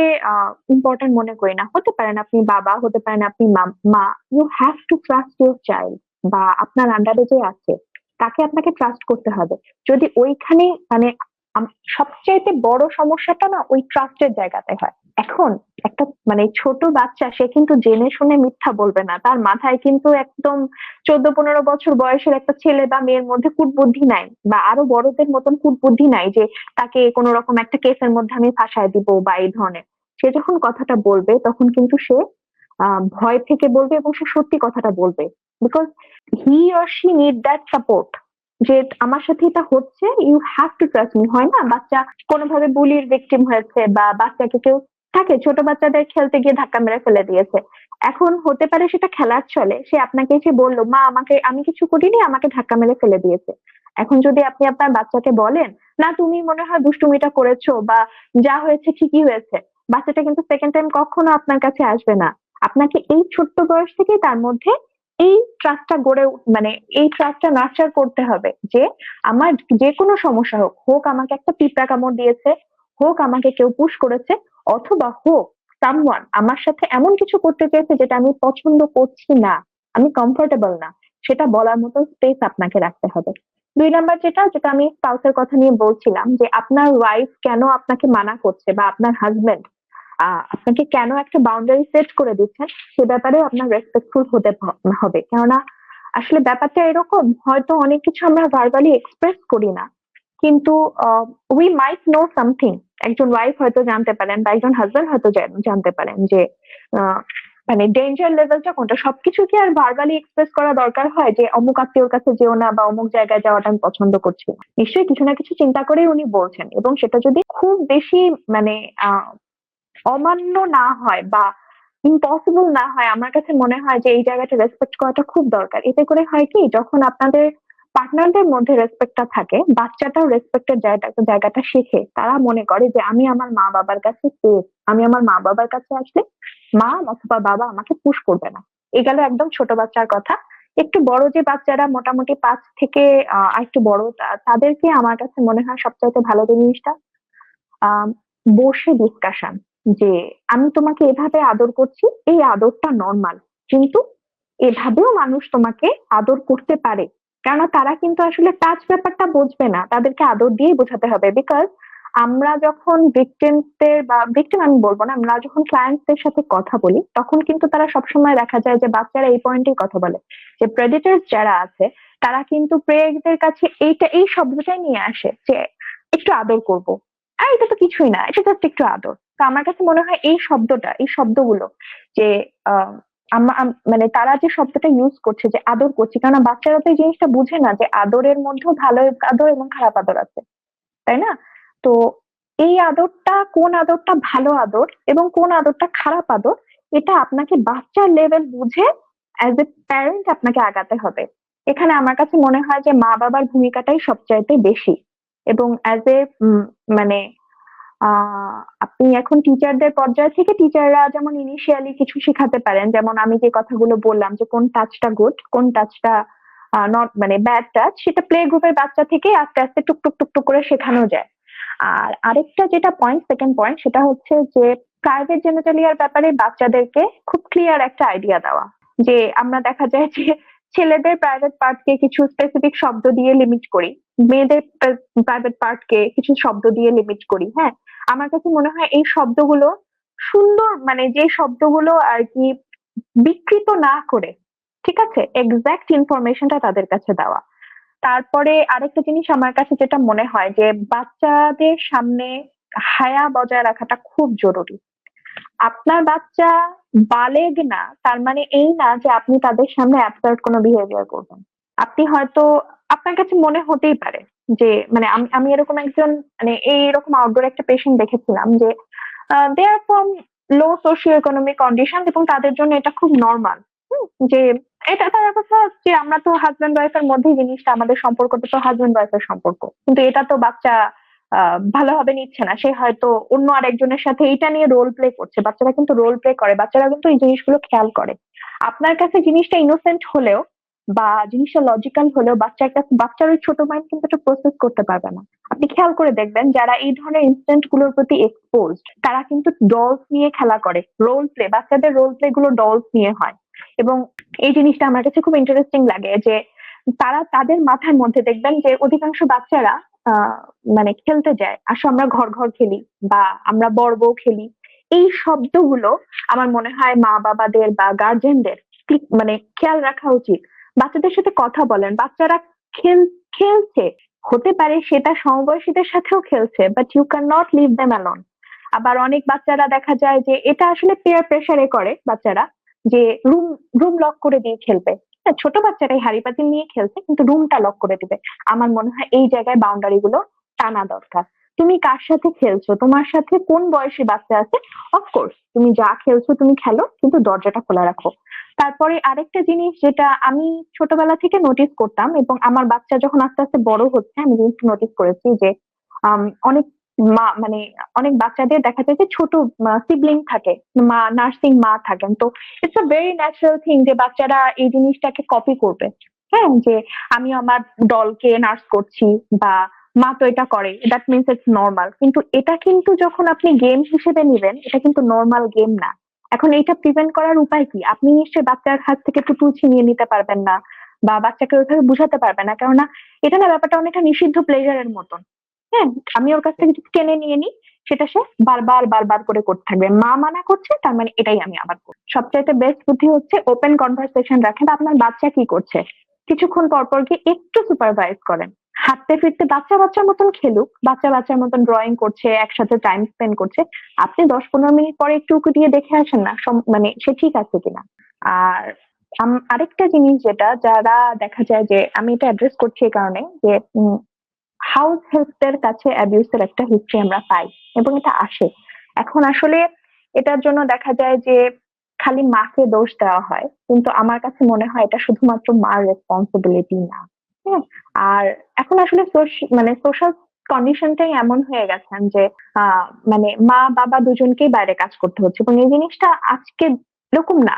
ইম্পর্টেন্ট মনে করি না। হতে পারেন আপনি বাবা, হতে পারেন আপনি মা। You have to trust your child, বা আপনার আন্ডারে যে আছে তাকে আপনাকে ট্রাস্ট করতে হবে। যদি ওইখানে মানে সবচাইতে বড় সমস্যাটা না ওই ট্রাস্টের জায়গাতে হয়। এখন একটা মানে ছোট বাচ্চা সে কিন্তু জেনে শুনে মিথ্যা বলবে না। তার মাথায় কিন্তু একদম ১৪-১৫ বছর বয়সের একটা ছেলে বা মেয়ের মধ্যে কূটবুদ্ধি নাই, বা আরো বড়দের মতন কূটবুদ্ধি নাই যে তাকে কোন রকম একটা কেসের মধ্যে আমি ফাঁসায় দিব বা এই ধরনের। সে যখন কথাটা বলবে তখন কিন্তু সে ভয় থেকে বলবে এবং সে সত্যি কথাটা বলবে, because he or she need that support, যে আমার সাথে এটা হচ্ছে, you have to trust me. হয় না, বাচ্চা কোনোভাবে বুলির ভিকটিম হয়েছে, বা বাচ্চাকে কেউ থাকে, ছোট বাচ্চাদের খেলতে গিয়ে ধাক্কা মেরে ফেলে দিয়েছে, এখন হতে পারে সেটা খেলার চলে, সে আপনাকে এসে বললো, মা আমাকে, আমি কিছু করিনি, আমাকে ধাক্কা মেরে ফেলে দিয়েছে। এখন যদি আপনি আপনার বাচ্চাকে বলেন, না তুমি মনে হয় দুষ্টুমিটা করেছো, বা যা হয়েছে ঠিকই হয়েছে, বাচ্চাটা কিন্তু সেকেন্ড টাইম কখনো আপনার কাছে আসবে না। আপনাকে এই ছোট্ট বয়স থেকেই তার মধ্যে এই ট্রাস্টটা মানে এই ট্রাস্টটা নার্চার করতে হবে, যে আমার যে কোনো সমস্যা হোক, হোক আমাকে একটা পিঁপড়া কামড় দিয়েছে, হোক আমাকে কেউ পুশ করেছে, অথবা হোক সামওয়ান আমার সাথে এমন কিছু করতে চেয়েছে যেটা আমি পছন্দ করছি না, আমি কমফোর্টেবল না, সেটা বলার মতো স্পেস আপনাকে রাখতে হবে। 2 নাম্বার যেটা যেটা আমি স্পাউসের কথা নিয়ে বলছিলাম, যে আপনার ওয়াইফ কেন আপনাকে মানা করছে, বা আপনার হাজবেন্ড আপনাকে কেন একটা বাউন্ডারি সেট করে দিচ্ছেন, সে ব্যাপারেও আপনার রেসপেক্টফুল হতে হবে। কেননা আসলে ব্যাপারটা এরকম, হয়তো অনেক কিছু আমরা ভার্বালি এক্সপ্রেস করি না, কিন্তু উই মাইট নো সামথিং। একজন ওয়াইফ হয়তো জানতে পারেন, বা একজন হাজবেন্ড হয়তো জানতে পারেন যে আহ, মানে ডেঞ্জার লেভেলটা কোনটা। সবকিছু কি আর ভার্বালি এক্সপ্রেস করা দরকার হয়, যে অমুক আত্মীয়র কাছে যেও না, বা অমুক জায়গায় যাওয়াটা আমি পছন্দ করছি না? নিশ্চয়ই কিছু না কিছু চিন্তা করেই উনি বলছেন, এবং সেটা যদি খুব বেশি মানে অমান্য না হয়, বা ইম্পসিবল না হয়, আমার কাছে মনে হয় যে এই জায়গাটা রেসপেক্ট করাটা খুব দরকার। এতে করে হয় কি, যখন আপনাদের পার্টনারদের মধ্যে রেসপেক্টটা থাকে, বাচ্চাটাও রেসপেক্টের জায়গাটা শেখে। তারা মনে করে যে আমি আমার মা বাবার কাছে সেফ, আমি আমার মা বাবার কাছে আসলে মা অথবা বাবা আমাকে পুশ করবে না। এ গেল একদম ছোট বাচ্চার কথা। একটু বড় যে বাচ্চারা, মোটামুটি 5 থেকে একটু বড়, তাদেরকে আমার কাছে মনে হয় সবচাইতে ভালো যে জিনিসটা, আম বসে ডিসকাশন, যে আমি তোমাকে এভাবে আদর করছি, এই আদরটা নরমাল, কিন্তু এভাবেও মানুষ তোমাকে আদর করতে পারে। কেননা তারা কিন্তু আসলে টাচ ব্যাপারটা বুঝবে না, তাদেরকে আদর দিয়েই বোঝাতে হবে। বিকজ আমরা যখন ভিকটিমদের, বা ভিকটিম আমি বলবো না, আমরা যখন ক্লায়েন্টদের সাথে কথা বলি, তখন কিন্তু তারা সবসময় দেখা যায় যে বাচ্চারা এই পয়েন্টেই কথা বলে, যে প্রেডিটার্স যারা আছে তারা কিন্তু প্রেয়েদের কাছে এই শব্দটাই নিয়ে আসে, যে একটু আদর করব, এটা তো কিছুই না, এটা জাস্ট একটু আদর। তো আমার কাছে মনে হয় এই শব্দটা, এই শব্দগুলো, যে আহ মানে তারা যে শব্দটা ইউজ করছে, যে আদর করছি, কারণ বাচ্চারা তো এই জিনিসটা বুঝে না যে আদরের মধ্যেও ভালো আদর এবং খারাপ আদর আছে, তাই না? তো এই আদরটা, কোন আদরটা ভালো আদর এবং কোন আদরটা খারাপ আদর, এটা আপনাকে বাচ্চার লেভেল বুঝে অ্যাজ এ প্যারেন্ট আপনাকে আগাতে হবে। এখানে আমার কাছে মনে হয় যে মা বাবার ভূমিকাটাই সবচাইতে বেশি। এবং অ্যাজ এ মানে আপনি এখন টিচারদের পর্যায় থেকে, টিচাররা যেমন ইনিশিয়ালি কিছু শেখাতে পারেন, যেমন আমি যে কথাগুলো বললাম, যে কোন টাচটা গুড, কোন টাচটা নট মানে ব্যাড টাচ, সেটা প্লে গ্রুপের বাচ্চা থেকে আস্তে আস্তে টুকটুক টুকটুক করে শেখানো যায়। আর আরেকটা যেটা পয়েন্ট, সেকেন্ড পয়েন্ট, সেটা হচ্ছে যে প্রাইভেট জেনিটালিয়ার ব্যাপারে বাচ্চাদেরকে খুব ক্লিয়ার একটা আইডিয়া দেওয়া। যে আমরা দেখা যায় যে ছেলেদের প্রাইভেট পার্টকে কিছু স্পেসিফিক শব্দ দিয়ে লিমিট করি, মেয়েদের প্রাইভেট পার্টকে কিছু শব্দ দিয়ে লিমিট করি। হ্যাঁ, আমার কাছে মনে হয় এই শব্দগুলো সুন্দর, মানে যে শব্দগুলো আর কি বিকৃত না করে, ঠিক আছে, এক্সাক্ট ইনফরমেশনটা তাদের কাছে দেওয়া। তারপরে আরেকটা জিনিস আমার কাছে যেটা মনে হয়, যে বাচ্চাদের সামনে হায়া বজায় রাখাটা খুব জরুরি। আপনার বাচ্চা বালেগ না, তার মানে এই না যে আপনি তাদের সামনে অ্যাবসার্ড কোনো বিহেভিয়ার করবেন। আপনি হয়তো, আপনার কাছে মনে হতেই পারে যে, মানে আমি আমি এরকম একজন, মানে এইরকম আউটডোর একটা পেশেন্ট দেখেছিলাম, যে they are from low socio economic condition, এবং তাদের জন্য এটা খুব নর্মাল। যে এটা তার কথা, যে আমরা তো হাজবেন্ড ওয়াইফের মধ্যে জিনিসটা, আমাদের সম্পর্কটা তো হাজবেন্ড ওয়াইফের সম্পর্ক, কিন্তু এটা তো বাচ্চা ভালোভাবে নিচ্ছে না। সে হয়তো অন্য আরেকজনের সাথে এটা নিয়ে রোল প্লে করছে। বাচ্চারা কিন্তু রোল প্লে করে, বাচ্চারা কিন্তু এই জিনিসগুলো খেয়াল করে। আপনার কাছে জিনিসটা ইনোসেন্ট হলেও, বা জিনিসটা লজিক্যাল হলেও, বাচ্চার ওই ছোট মাইন্ড কিন্তু এটা প্রসেস করতে পারবে না। আপনি খেয়াল করে দেখবেন, যারা এই ধরনের ইনসিডেন্ট গুলোর প্রতি এক্সপোজড, তারা কিন্তু ডলস নিয়ে খেলা করে, রোল প্লে, বাচ্চাদের রোল প্লে গুলো ডলস নিয়ে হয়। এবং এই জিনিসটা আমার কাছে খুব ইন্টারেস্টিং লাগে, যে তারা তাদের মাথার মধ্যে দেখবেন যে অধিকাংশ বাচ্চারা আহ মানে খেলতে যায়, আসো আমরা ঘর ঘর খেলি, বা আমরা বড় বউ খেলি, এই শব্দগুলো আমার মনে হয় মা বাবাদের বা গার্জেনদের মানে খেয়াল রাখা উচিত। বাচ্চাদের সাথে কথা বলেন, বাচ্চারা খেলছে, হতে পারে সেটা সমবয়সীদের সাথেও খেলছে, but you can not leave them alone. আবার অনেক বাচ্চারা দেখা যায় যে এটা আসলে পেয়ার প্রেসারে করে বাচ্চারা, যে রুম রুম লক করে দিয়ে খেলবে। হ্যাঁ, ছোট বাচ্চারাই হাঁড়ি পাতিল নিয়ে খেলছে কিন্তু রুমটা লক করে দিবে। আমার মনে হয় এই জায়গায় বাউন্ডারি গুলো টানা দরকার। তুমি কার সাথে খেলছো, তোমার সাথে কোন বয়সী বাচ্চা আছে, অফকোর্স তুমি যা খেলছো তুমি খেলো, কিন্তু দরজাটা খোলা রাখো। তারপরে আরেকটা জিনিস যেটা আমি ছোটবেলা থেকে নোটিস করতাম, এবং আমার বাচ্চা যখন আস্তে আস্তে বড় হচ্ছে আমি জিনিসটা নোটিস করেছি যে অনেক মানে অনেক বাচ্চাদের দেখা যায় যে ছোট সিবলিং থাকে, নার্সিং মা থাকেন, তো it's a very natural thing যে বাচ্চারা এই জিনিসটাকে কপি করবে। হ্যাঁ, যে আমি আমার ডলকে নার্স করছি, বা মা তো এটা করে, দ্যাট মিনস ইটস নর্মাল। কিন্তু এটা কিন্তু যখন আপনি গেম হিসেবে নিবেন, এটা কিন্তু নর্মাল গেম না। এখন এটা প্রিভেন্ট করার উপায় কি? আপনি নিশ্চয়ই বাচ্চার হাত থেকে পুতুল ছিনিয়ে নিতে পারবেন না, বা বাচ্চাকে ওইভাবে বুঝাতে পারবেন না, কেননা এটা না ব্যাপারটা অনেকটা নিষিদ্ধ প্লেজারের মতন। হ্যাঁ, আমি ওর কাছ থেকে যদি কিনে নিয়ে নিই, সেটা সে বারবার বারবার করে করতে থাকবে। মা মানা করছে, তার মানে এটাই আমি আবার করবো। সবচাইতে বেস্ট বুদ্ধি হচ্ছে ওপেন কনভারসেশন রাখেন। আপনার বাচ্চা কি করছে কিছুক্ষণ পর পর গিয়ে একটু সুপারভাইজ করেন। হাঁটতে ফিরতে বাচ্চা বাচ্চার মতন খেলুক, বাচ্চা বাচ্চার মতন ড্রয়িং করছে, একসাথে টাইম স্পেন্ড করছে, আপনি 10-15 মিনিট পরে একটু উঁকি দিয়ে দেখে আসেন না মানে সে ঠিক আছে কিনা। আর আরেকটা জিনিস যেটা যারা দেখা যায় যে, আমি এটা অ্যাড্রেস করছি এই কারণে যে হাউস হেল্পের কাছে অ্যাবিউসের একটা হিস্ট্রি আমরা পাই, এবং এটা আসে। এখন আসলে এটার জন্য দেখা যায় যে খালি মাকে দোষ দেওয়া হয়, কিন্তু আমার কাছে মনে হয় এটা শুধুমাত্র মার রেসপন্সিবিলিটি না। হ্যাঁ, আর এখন আসলে মানে সোশ্যাল কন্ডিশনটাই এমন হয়ে গেছেন যে মানে মা বাবা দুজনকেই বাইরে কাজ করতে হচ্ছে, এবং এই জিনিসটা আজকে এরকম না।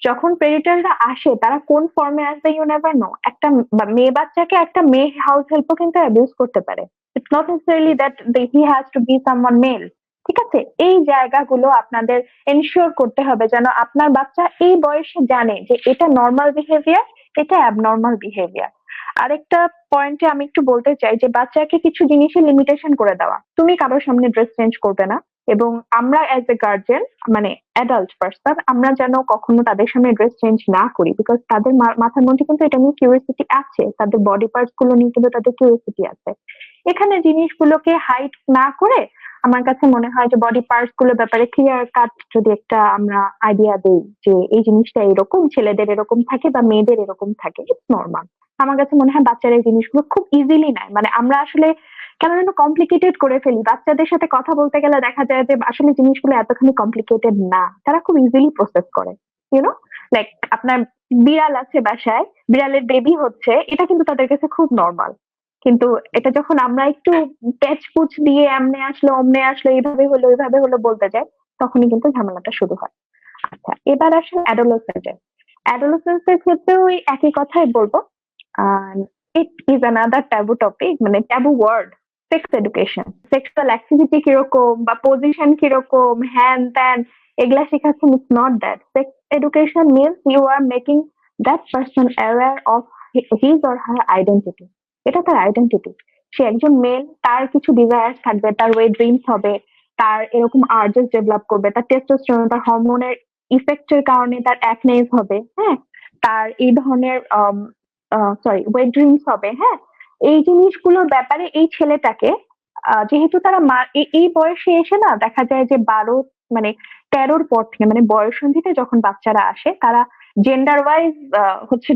যখন প্রেডিটররা আসে তারা কোন ফর্মে আসবে ইউ নেভার নো। একটা মেয়ে বাচ্চাকে একটা মেয়ে হাউস হেল্পও কিন্তু অ্যাবিউজ করতে পারে। It's not necessarily that he has to be someone male. ঠিক আছে, এই জায়গাগুলো আপনাদের এনশিওর করতে হবে যেন আপনার বাচ্চা এই বয়সে জানে যে এটা নর্মাল বিহেভিয়ার, এটা অ্যাবনর্মাল বিহেভিয়ার। আরেকটা পয়েন্টে আমি একটু বলতে চাই যে বাচ্চাকে কিছু জিনিসের লিমিটেশন করে দেওয়া। তুমি কারোর সামনে ড্রেস চেঞ্জ করবে না, এবং আমরা অ্যাজ এ গার্জেন, মানে অ্যাডাল্ট পার্সন, আমরা যেন কখনো তাদের সামনে ড্রেস চেঞ্জ না করি, বিকজ তাদের মাথার মধ্যে কিন্তু এটা নিয়ে কিউরিয়াসিটি আছে, তাদের বডি পার্টস গুলো নিয়ে কিন্তু তাদের কিউরিয়াসিটি আছে। এখানে জিনিসগুলোকে হাইড না করে আমার কাছে মনে হয় যে বডি পার্টস গুলোর ব্যাপারে ক্লিয়ার কাট যদি একটা আমরা আইডিয়া দেই যে এই জিনিসটা এরকম, ছেলেদের এরকম থাকে বা মেয়েদের এরকম থাকে, ইটস নর্মাল। আমার কাছে মনে হয় বাচ্চারা এই জিনিসগুলো খুব ইজিলি নেয়। মানে আমরা আসলে কেন যেন কমপ্লিকেটেড করে ফেলি। বাচ্চাদের সাথে কথা বলতে গেলে দেখা যায় যে আসলে জিনিসগুলো এতখানি কমপ্লিকেটেড না, তারা খুব ইজিলি প্রসেস করে। ইউনো, লাইক আপনার বিড়াল আছে বাসায়, বিড়ালের বেবি হচ্ছে, এটা কিন্তু তাদের কাছে খুব নর্মাল। কিন্তু এটা যখন আমরা একটু প্যাচ পুচ দিয়ে এমনে আসলো অমনে আসলো, এইভাবে হলো ওইভাবে হলো বলতে যাই, তখনই কিন্তু ঝামেলাটা শুরু হয়। আচ্ছা, এবার আসলে অ্যাডোলেসেন্টে। অ্যাডোলেসেন্সের ক্ষেত্রে ওই একই কথাই বলবো। It is another taboo topic, মানে taboo word. Sex education, sexual activity কিরকম বা পজিশন কিরকম, হ্যান ত্যান, এগুলা শেখাচ্ছেন। It's not that. Sex education means you are making that person aware of his or her identity. এটা তার আইডেন্টিটি। সে একজন মেল, তার কিছু ডিজায়ার থাকবে, তার ওয়েট ড্রিমস হবে, তার এরকম আর্জেস ডেভেলপ করবে, তার টেস্টোস্টেরন, তার হরমোনের ইফেক্টের কারণে তার অ্যাকনেস হবে। হ্যাঁ, তার এই ধরনের সরি ওয়েট ড্রিমস হবে। হ্যাঁ, এই জিনিসগুলোর ব্যাপারে এই ছেলেটাকে যেহেতু তারা এই বয়সে এসে না দেখা যায় যে 12 মানে 13-র পর থেকে, মানে বয়ঃসন্ধিতে যখন বাচ্চারা আসে তারা জেন্ডার ওয়াইজ হচ্ছে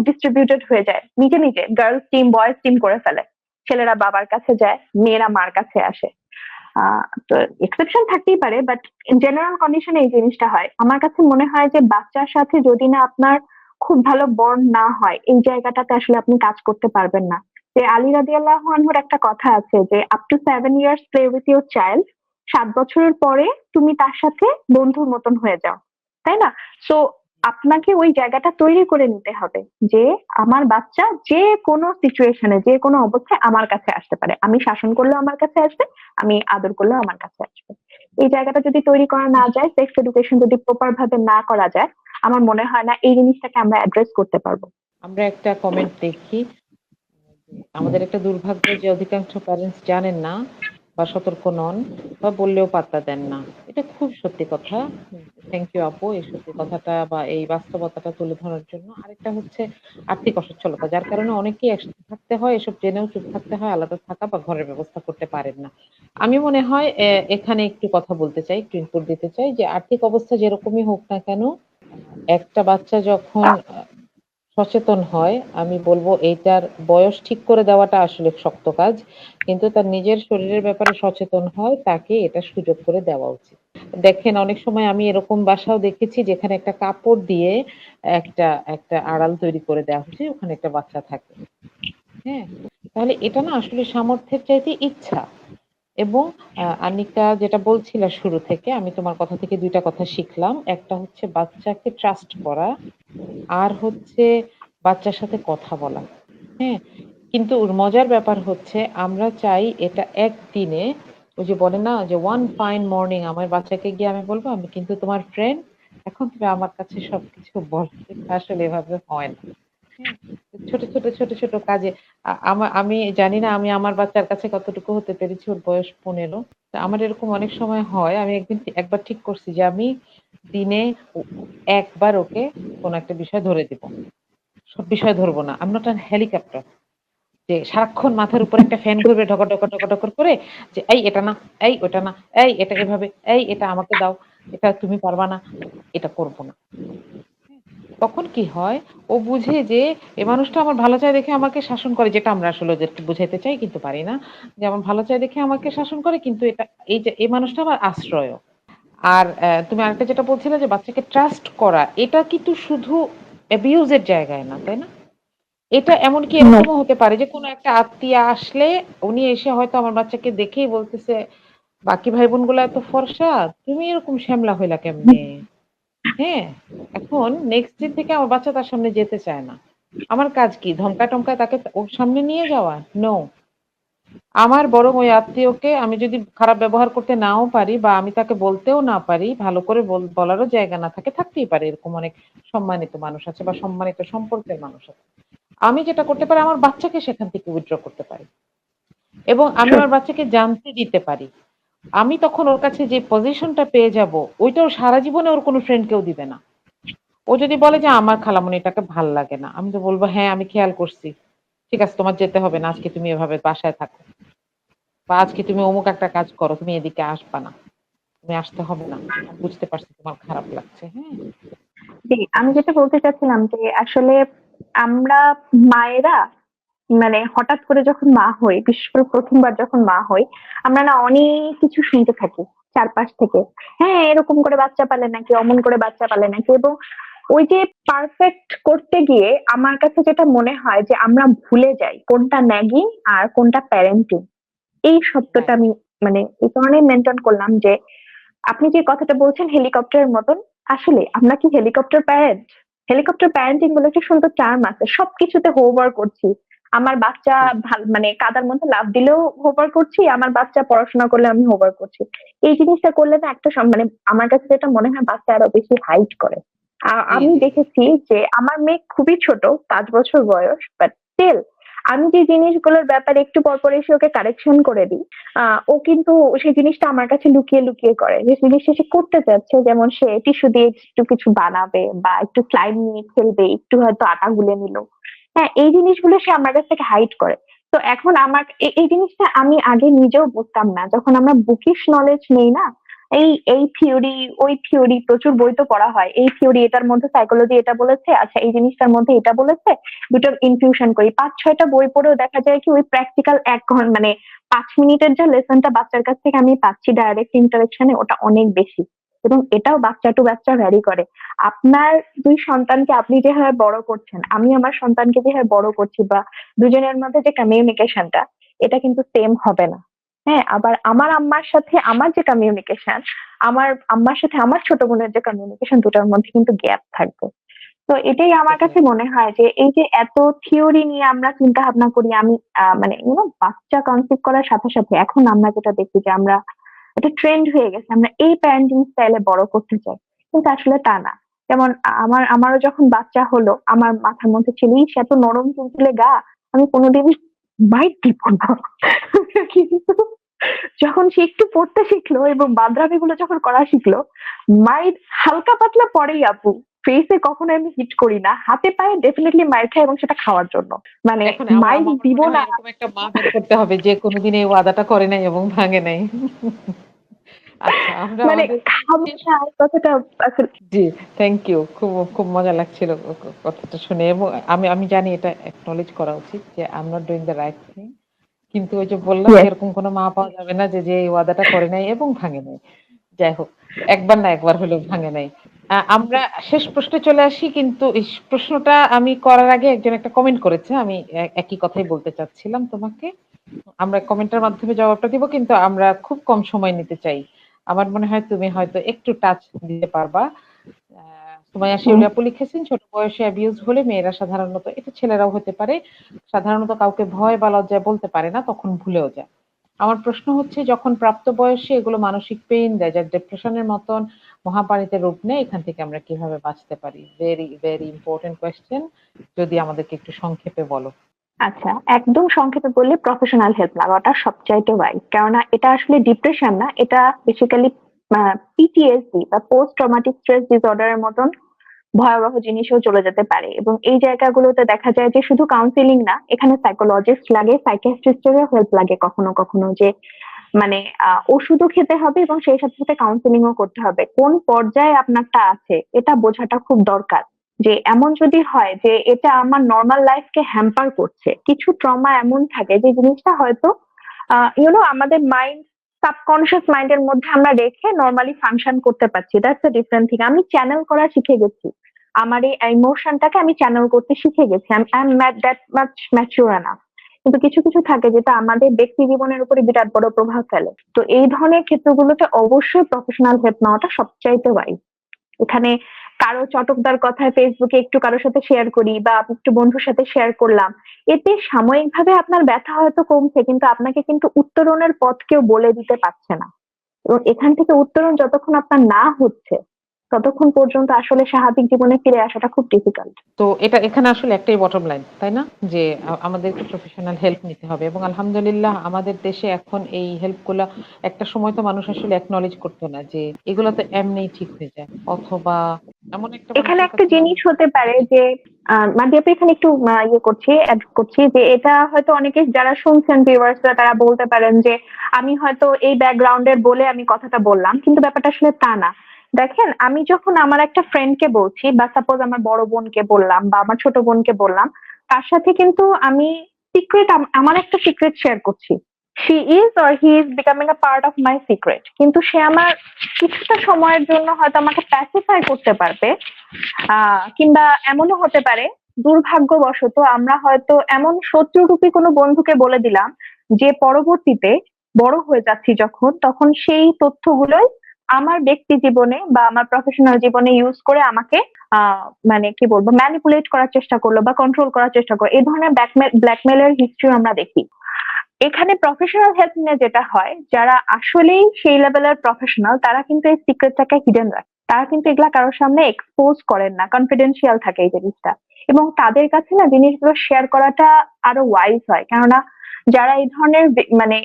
ডিস্ট্রিবিউটেড হয়ে যায়, নিজে নিজে গার্লস টিম বয়েজ টিম করে ফেলে। ছেলেরা বাবার কাছে যায়, মেয়েরা মার কাছে আসে। তো এক্সেপশন থাকতেই পারে, বাট জেনারেল কন্ডিশনে এই জিনিসটা হয়। আমার কাছে মনে হয় যে বাচ্চার সাথে যদি না আপনার খুব ভালো বন্ড না হয়, এই জায়গাটাতে আসলে আপনি কাজ করতে পারবেন না। যে আলী রাদিয়াল্লাহু আনহুর একটা কথা আছে যে up to 7 years play with your child, 7 বছরের পরে তুমি তার সাথে বন্ধুর মতন হয়ে যাও, তাই না? সো আপনাকে ওই জায়গাটা তৈরি করে নিতে হবে যে আমার বাচ্চা যে কোনো সিচুয়েশনে, যে কোনো অবস্থায় আমার কাছে আসতে পারে। আমি শাসন করলেও আমার কাছে আসবে, আমি আদর করলেও আমার কাছে আসবে। এই জায়গাটা যদি তৈরি করা না যায়, সেক্স এডুকেশন যদি প্রপার ভাবে না করা যায়, আমার মনে হয় না এই জিনিসটাকে আমরা অ্যাড্রেস করতে পারবো। আমরা একটা কমেন্ট দেখি যে আমাদের একটা দুর্ভাগ্য যে অধিকাংশ প্যারেন্টস জানেন না বা সতর্ক নন বা বললেও পাত্তা দেন না। এটা খুব সত্যি কথা। থ্যাংক ইউ আপু এই সত্যি কথাটা বা এই বাস্তবতাটা তুলে ধরার জন্য। আরেকটা হচ্ছে আর্থিক অসচ্ছলতা, যার কারণে অনেকেই একসাথে থাকতে হয়, এসব জেনেও চুপ থাকতে হয়, আলাদা থাকা বা ঘরের ব্যবস্থা করতে পারেন না। আমি মনে হয় এখানে একটু কথা বলতে চাই, একটু ইনপুট দিতে চাই যে আর্থিক অবস্থা যেরকমই হোক না কেন, একটা বাচ্চা যখন সচেতন হয়, আমি বলব এইটার বয়স ঠিক করে দেওয়াটা আসলে শক্ত কাজ। কিন্তু তার নিজের শরীরের ব্যাপারে সচেতন হয়, তাকে এটা সুযোগ করে দেওয়া উচিত। দেখেন অনেক সময় আমি এরকম বাসাও দেখেছি যেখানে একটা কাপড় দিয়ে একটা একটা আড়াল তৈরি করে দেওয়া হয়েছে, ওখানে একটা বাচ্চা থাকে। হ্যাঁ? তাহলে এটা না আসলে সামর্থ্যের চাইতে ইচ্ছা। এবং আনিকা যেটা বলছিলা শুরু থেকে, আমি তোমার কথা থেকে ২ টা কথা শিখলাম। একটা হচ্ছে বাচ্চাকে ট্রাস্ট করা, আর হচ্ছে বাচ্চার সাথে কথা বলা। হ্যাঁ? কিন্তু মজার ব্যাপার হচ্ছে আমরা চাই এটা একদিনে ওই যে বলে না যে one fine morning আমার বাচ্চাকে গিয়ে আমি বলব, "আমি কিন্তু তোমার ফ্রেন্ড। এখন তুমি আমার কাছে সবকিছু বলো।" এটা আসলে এভাবে হয় না। হ্যাঁ? ছোট ছোট কাজে আমি জানি না আমি আমার বাচ্চার কাছে কতটুকু হতে পেরেছি। ওর বয়স ১৫। তা আমার এরকম অনেক সময় হয়। আমি একবার ঠিক করছি যে আমি দিনে ও ১ বার ওকে কোন একটা বিষয় ধরে দিব। সব বিষয় ধরব না। I'm not a helicopter যে সারাক্ষণ মাথার উপর একটা ফ্যান ঘুরবে ঢকঢক করে যে, "এই এটা না, এই ওটা না, এই এটা এভাবে, এই এটা আমাকে দাও, এটা তুমি পারবা না।" এটা করব না। তখন কি হয়? ও বুঝে যে এ মানুষটা আমার ভালো চায় দেখে আমাকে শাসন করে, যেটা আমরা আসলে ওদেরকে বুঝাইতে চাই কিন্তু পারি না। যে আমার ভালো চায় দেখে আমাকে শাসন করে, কিন্তু এই যে এই মানুষটা আমার আশ্রয়ও। আর তুমি আরেকটা যেটা বলছিলে যে বাচ্চাকে ট্রাস্ট করা, এটা কিন্তু শুধু অ্যাবিউজ এর জায়গায় না, তাই না? এটা এমনকি নো। এরকমও হতে পারে যে কোনো একটা আত্মীয়া আসলে উনি এসে হয়তো আমার বাচ্চাকে দেখেই বলতেছে, "বাকি ভাই বোনগুলা এত ফর্সা, তুমি এরকম শ্যামলা হইলা কেমনে?" হ্যাঁ? এখন নেক্সট ডে থেকে আমার বাচ্চা তার সামনে যেতে চায় না। আমার কাজ কি? ধমকায়-টমকায় তাকে ওর সামনে নিয়ে যাওয়া? নো। আমার বরং ওই আত্মীয়কে আমি যদি খারাপ ব্যবহার করতে নাও পারি বা আমি তাকে বলতেও না পারি, ভালো করে বলারও জায়গা না থাকে, থাকতেই পারে এরকম অনেক সম্মানিত মানুষ আছে বা সম্মানিত সম্পর্কের মানুষ আছে। আমি যেটা করতে পারি আমার বাচ্চাকে সেখান থেকে উইথড্র করতে পারি। এবং আমি আমার বাচ্চাকে জানতে দিতে পারি। আমি তখন ওর কাছে যে পজিশনটা পেয়ে যাবো, ওইটা ও সারা জীবনে ওর কোনো ফ্রেন্ড কেউ দিবে না। ও যদি বলে যে আমার খালামণিটাকে ভাল লাগে না, আমি তো বলব, "হ্যাঁ, আমি খেয়াল করছি। ঠিক আছে তোমার যেতে হবে না। আজকে তুমি এভাবে বাসায় থাকো। বা আজকে তুমি অমুক একটা কাজ করো। তুমি এদিকে আসবা না। তুমি আসতে হবে না। আমি বুঝতে পারছি তোমার খারাপ লাগছে।" হ্যাঁ? জি, আমি যেটা বলতে চাচ্ছিলাম যে আসলে আমরা মায়েরা মানে হঠাৎ করে যখন মা হই, বিশেষ করে ১ম বার যখন মা হই, আমরা না অনেক কিছু শুনতে থাকি চারপাশ থেকে। হ্যাঁ, এরকম করে বাচ্চা পালে নাকি, অমন করে বাচ্চা পালে নাকি, এবং ওই যে পারফেক্ট করতে গিয়ে আমার কাছে যেটা মনে হয় যে আমরা ভুলে যাই কোনটা ন্যাগিং আর কোনটা প্যারেন্টিং। এই শব্দটা রাইট। আমি মানে এই কারণেই মেনটেন করলাম যে আপনি যে কথাটা বলছেন হেলিকপ্টারের মতন, আসলে আমরা কি হেলিকপ্টার প্যারেন্ট? হেলিকপ্টার প্যারেন্টিং বলে একটা সুন্দর টার্ম আছে। সবকিছুতে হোভার করছি। আমার বাচ্চা জি, মানে কাদার মধ্যে লাফ দিলেও হোভার করছি, আমার বাচ্চা পড়াশোনা করলে আমি হোভার করছি। এই জিনিসটা করলে না একটা মানে আমার কাছে যেটা মনে হয় বাচ্চা আরো বেশি হাইট করে। জি, আমি জি, জি। দেখেছি যে আমার মেয়ে খুবই ছোট, ৫ বছর বয়স, বাট স্টিল আমি যে জিনিসগুলোর ব্যাপারে একটু পর এসে ওকে কারেকশন করে দিই, ও কিন্তু সেই জিনিসটা আমার কাছে লুকিয়ে করে। যে জিনিসটা সে করতে চাচ্ছে, যেমন সে টিস্যু দিয়ে একটু কিছু বানাবে বা একটু স্লাইম নিয়ে খেলবে, একটু হয়তো আটা গুলে নিল। হ্যাঁ, এই জিনিসগুলো সে আমার কাছ থেকে হাইড করে। তো এখন আমার এই জিনিসটা আমি আগে নিজেও বুঝতাম না। যখন আমরা বুকিশ নলেজ নেই না, এই থিওরি ওই থিওরি, প্রচুর বই তো পড়া হয়। এই থিওরি এটার মধ্যে সাইকোলজি এটা বলেছে, আচ্ছা এই জিনিসটার মধ্যে এটা বলেছে, দুটোর ইনফিউশন করি। ৫-৬টা বই পড়েও দেখা যায় কি ওই প্র্যাকটিক্যাল ১ মানে ৫ মিনিটের যে লেসনটা বাচ্চার কাছ থেকে আমি পাচ্ছি ডাইরেক্ট ইন্টারেকশনে, ওটা অনেক বেশি। এবং এটাও বাচ্চা টু বাচ্চা ভ্যারি করে। আপনার ২ সন্তানকে আপনি যেভাবে বড় করছেন, আমি আমার সন্তানকে যেভাবে বড় করছি, বা দুজনের মধ্যে যে কমিউনিকেশনটা, এটা কিন্তু সেম হবে না। হ্যাঁ, আবার আমার আম্মার সাথে আমার যে কমিউনিকেশন, আমার আম্মার সাথে আমার ছোট বোনের যে কমিউনিকেশন, দুটার মধ্যে কিন্তু গ্যাপ থাকবে। তো এটাই আমার কাছে ডেফিনিটলি। মনে হয় যে এই যে এত থিওরি নিয়ে আমরা চিন্তা ভাবনা করি, আমি মানে বাচ্চা কনসিভ করার সাথে এখন আমরা যেটা দেখি যে আমরা এটা ট্রেন্ড হয়ে গেছে, আমরা এই প্যারেন্টিং স্টাইলে বড় করতে চাই, কিন্তু আসলে তা না। যেমন আমারও যখন বাচ্চা হলো, আমার মাথার মধ্যে ছিল সে এত নরম তুলতুলে গা, আমি কোনোদিনই বাইট দিব না। কিন্তু যখন সে একটু পড়তে শিখলো এবং বাদরামি গুলো যখন করা শিখলো, মায়ের হালকা পাতলা পরেই আপু, ফেসে কখনো আমি হিট করি না, হাতে পায়ে ডেফিনেটলি মায়ের খাই, এবং সেটা খাওয়ার জন্য। মানে এখন মাইর আমার দিব মনে হয় না। এরকম একটা মা বের করতে হবে যে কোনদিন এই ওয়াদাটা করে নাই এবং ভাঙে নাই। আচ্ছা, আমরা মানে আমাদের খামোখা এই কথাটা আসলে জি, থ্যাংক ইউ। খুব খুব মজা লাগছিল কথাটা শুনে এবং আমি আমি জানি এটা acknowledge করা উচিত যে I'm not doing the right thing. কিন্তু ওই যে বললাম যে ইয়েস। এরকম কোনো মা পাওয়া যাবে না যে, যে এই ওয়াদাটা করে নাই এবং ভাঙে নাই। যাই হোক, একবার না একবার হলেও ভাঙে নাই। আমরা শেষ প্রশ্নে চলে আসি কিন্তু এই প্রশ্নটা আমি করার আগে একজন একটা কমেন্ট করেছে। আমি একই কথাই বলতে চাচ্ছিলাম তোমাকে। আমরা কমেন্টের মাধ্যমে জবাবটা দিব কিন্তু আমরা খুব কম সময় নিতে চাই। আমার মনে হয় তুমি হয়তো একটু টাচ দিতে পারবা। সুমাইয়া শিউলি আপু লিখেছেন, ছোট বয়সে অ্যাবিউজ হলে মেয়েরা সাধারণত, এটা ছেলেরাও হতে পারে, সাধারণত কাউকে ভয় বা লজ্জায় বলতে পারে না, তখন ভুলেও যায়। আমার প্রশ্ন হচ্ছে যখন প্রাপ্ত বয়সে এগুলো মানসিক পেইন দেয়, যা ডিপ্রেশনের মতন মহামারীতে রূপ নেয়, এখান থেকে আমরা কিভাবে বাঁচতে পারি? Very, very important question. যদি আমাদেরকে একটু সংক্ষেপে বলো। আচ্ছা, একদম সংক্ষেপে বললে প্রফেশনাল হেল্প নেওয়াটা সবচাইতে ওয়াইজ। কেননা এটা আসলে ডিপ্রেশন না, এটা বেসিক্যালি পিটিএসডি বা পোস্ট ট্রমাটিক স্ট্রেস ডিসঅর্ডারের মতন ভয়াবহ জিনিসও চলে যেতে পারে। এবং এই জায়গাগুলোতে দেখা যায় যে শুধু কাউন্সিলিং না, এখানে সাইকোলজিস্ট লাগে, সাইকিয়াট্রিস্টেরও হেল্প লাগে কখনো কখনো, যে মানে ওষুধও খেতে হবে এবং সেই সাথে সাথে কাউন্সিলিংও করতে হবে। কোন পর্যায়ে আপনারটা আছে এটা বোঝাটা খুব দরকার। যে এমন যদি হয় যে এটা আমার নরমাল লাইফকে হ্যাম্পার করছে, কিছু ট্রমা এমন থাকে যে জিনিসটা হয়তো আমাদের মাইন্ড, সাবকনশিয়াস মাইন্ডের মধ্যে আমরা রেখে নর্মালি ফাংশন করতে পারছি। That's a different thing. আমি চ্যানেল করা শিখে গেছি, আমার এই ইমোশনটাকে আমি চ্যানেল করতে শিখে গেছি, I am that much mature enough. কিন্তু কিছু কিছু থাকে যেটা আমাদের ব্যক্তি জীবনের উপরে বিরাট বড় প্রভাব ফেলে। তো এই ধরনের ক্ষেত্রগুলোতে অবশ্যই প্রফেশনাল হেল্প নেওয়াটা সবচাইতে ওয়াইজ। এখানে কারো চটকদার কথায় ফেসবুকে একটু কারোর সাথে শেয়ার করি বা একটু বন্ধুর সাথে শেয়ার করলাম, এতে সাময়িকভাবে আপনার ব্যথা হয়তো কমছে, কিন্তু আপনাকে কিন্তু উত্তরণের পথ কেউ বলে দিতে পারছে না। এবং এখান থেকে উত্তরণ যতক্ষণ আপনার না হচ্ছে, ততক্ষণ পর্যন্ত আসলে স্বাভাবিক জীবনে ফিরে আসাটা খুব ডিফিকাল্ট। তো এটা এখানে আসলে একটাই বটম লাইন, তাই না? যে আমাদেরকে প্রফেশনাল হেল্প নিতে হবে এবং আলহামদুলিল্লাহ আমাদের দেশে এখন এই হেল্প গুলা, একটা সময় তো মানুষ আসলে অ্যাকনলেজ করতো না যে এগুলো তো এমনিই ঠিক হয়ে যায়, অথবা এমন একটা এখানে মানুষের একটা কাছে জিনিস হতে পারে যে মাঝে এখানে একটু ইয়ে করছি, অ্যাড করছি যে এটা হয়তো অনেকে যারা শুনছেন ভিউয়ার্সরা তারা বলতে পারেন যে আমি হয়তো এই ব্যাকগ্রাউন্ডের বলে আমি কথাটা বললাম, কিন্তু ব্যাপারটা আসলে তা না। দেখেন, আমি যখন আমার একটা ফ্রেন্ডকে বলছি বা সাপোজ আমার বড় বোনকে বললাম বা আমার ছোট বোনকে বললাম, তার সাথে কিন্তু আমি সিক্রেট, আমার একটা সিক্রেট শেয়ার করছি। She is or he is becoming a part of my secret, কিন্তু সে আমার কিছুটা সময়ের জন্য হয়তো আমাকে প্যাসিফাই করতে পারবে। কিংবা এমনও হতে পারে দুর্ভাগ্যবশত আমরা হয়তো এমন শত্রুরূপী কোনো বন্ধুকে বলে দিলাম যে পরবর্তীতে বড় হয়ে যাচ্ছি যখন, তখন সেই তথ্যগুলোই আমার ব্যক্তি জীবনে বা আমার প্রফেশনাল জীবনে ইউজ করে আমাকে মানে কি বলবো, ম্যানিপুলেট করার চেষ্টা করলো বা কন্ট্রোল করার চেষ্টা করলো। এই ধরনের ব্ল্যাকমেলের হিস্ট্রি আমরা দেখি। এখানে প্রফেশনাল হেল্প নিয়ে যেটা হয়, যারা আসলেই সেই লেভেলের প্রফেশনাল তারা কিন্তু এই সিক্রেটটাকে হিডেন রাখে, তারা কিন্তু এগুলা কারোর সামনে এক্সপোজ করেন না, কনফিডেন্সিয়াল থাকে এই জিনিসটা। এবং তাদের কাছে না জিনিসগুলো শেয়ার করাটা আরো ওয়াইজ হয়, কেননা যারা এই ধরনের মানে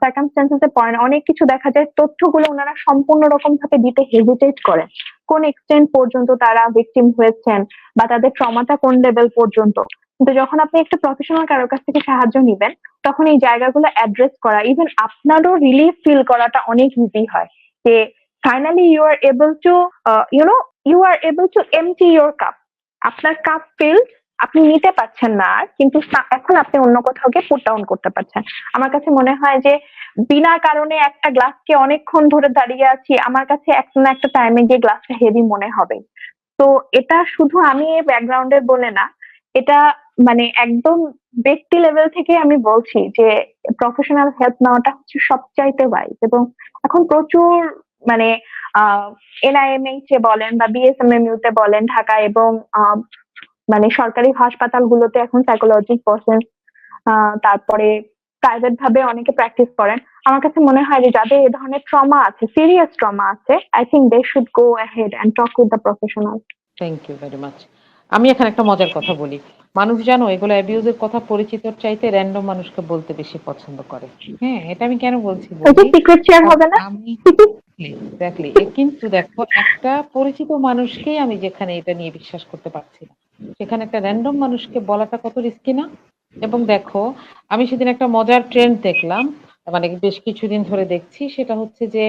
সার্কামস্টেন্সেসে পড়েন, অনেক কিছু দেখা যায় তথ্যগুলো ওনারা সম্পূর্ণ রকম ভাবে দিতে হেজিটেট করেন। কোন এক্সটেন্ট পর্যন্ত তারা ভিকটিম হয়েছেন বা তাদের ট্রমাটা কোন লেভেল পর্যন্ত। কিন্তু যখন আপনি একটা প্রফেশনাল কারোর কাছ থেকে সাহায্য নিবেন, তখন এই জায়গাগুলো অ্যাড্রেস করা, ইভেন আপনারও রিলিফ ফিল করাটা অনেক ইজি হয়। যে finally you are able to you are able to empty your cup. আপনার কাপ ফিল্ড, আপনি নিতে পারছেন না আর, কিন্তু এখন আপনি অন্য কোথাও গিয়ে পুট ডাউন করতে পারছেন। আমার কাছে মনে হয় যে বিনা কারণে একটা গ্লাসকে অনেকক্ষণ ধরে দাঁড়িয়ে আছি, আমার কাছে একটা না একটা টাইমে গিয়ে গ্লাসটা হেভি মনে হবে। তো এটা শুধু আমি এই ব্যাকগ্রাউন্ডের বলে না, এটা মানে একদম ব্যক্তি লেভেল থেকে আমি বলছি যে প্রফেশনাল হেল্প নেওয়াটা হচ্ছে সবচাইতে ওয়াইজ। এবং এখন প্রচুর মানে এনআইএমএইচ এ বলেন বা বিএসএমএমইউ তে বলেন ঢাকা, এবং মানে সরকারি হাসপাতালগুলোতে এখন সাইকোলজিস্ট বসেন, তারপরে প্রাইভেট ভাবে অনেকে প্র্যাকটিস করেন। আমার কাছে মনে হয় যে যাদের এ ধরনের ট্রমা আছে, সিরিয়াস ট্রমা আছে, I think they should go ahead and talk with the professional. Thank you very much. আমি এখানে একটা মজার কথা বলি। মানুষ জানো এগুলো অ্যাবিউজের কথা পরিচিতর চাইতে র‍্যান্ডম মানুষকে বলতে বেশি পছন্দ করে। হ্যাঁ, এটা আমি কেন বলছি ওই যে বলি। সিক্রেট শেয়ার কারণ হবে না। আমি এক্সাক্টলি কিন্তু দেখো একটা পরিচিত মানুষকেই আমি যেখানে এটা নিয়ে বিশ্বাস করতে পারছি না, সেখানে একটা র‍্যান্ডম মানুষকে বলাটা কত রিস্কি না? এবং দেখো, আমি সেদিন একটা মজার ট্রেন্ড দেখলাম, মানে বেশ কিছুদিন ধরে দেখছি, সেটা হচ্ছে যে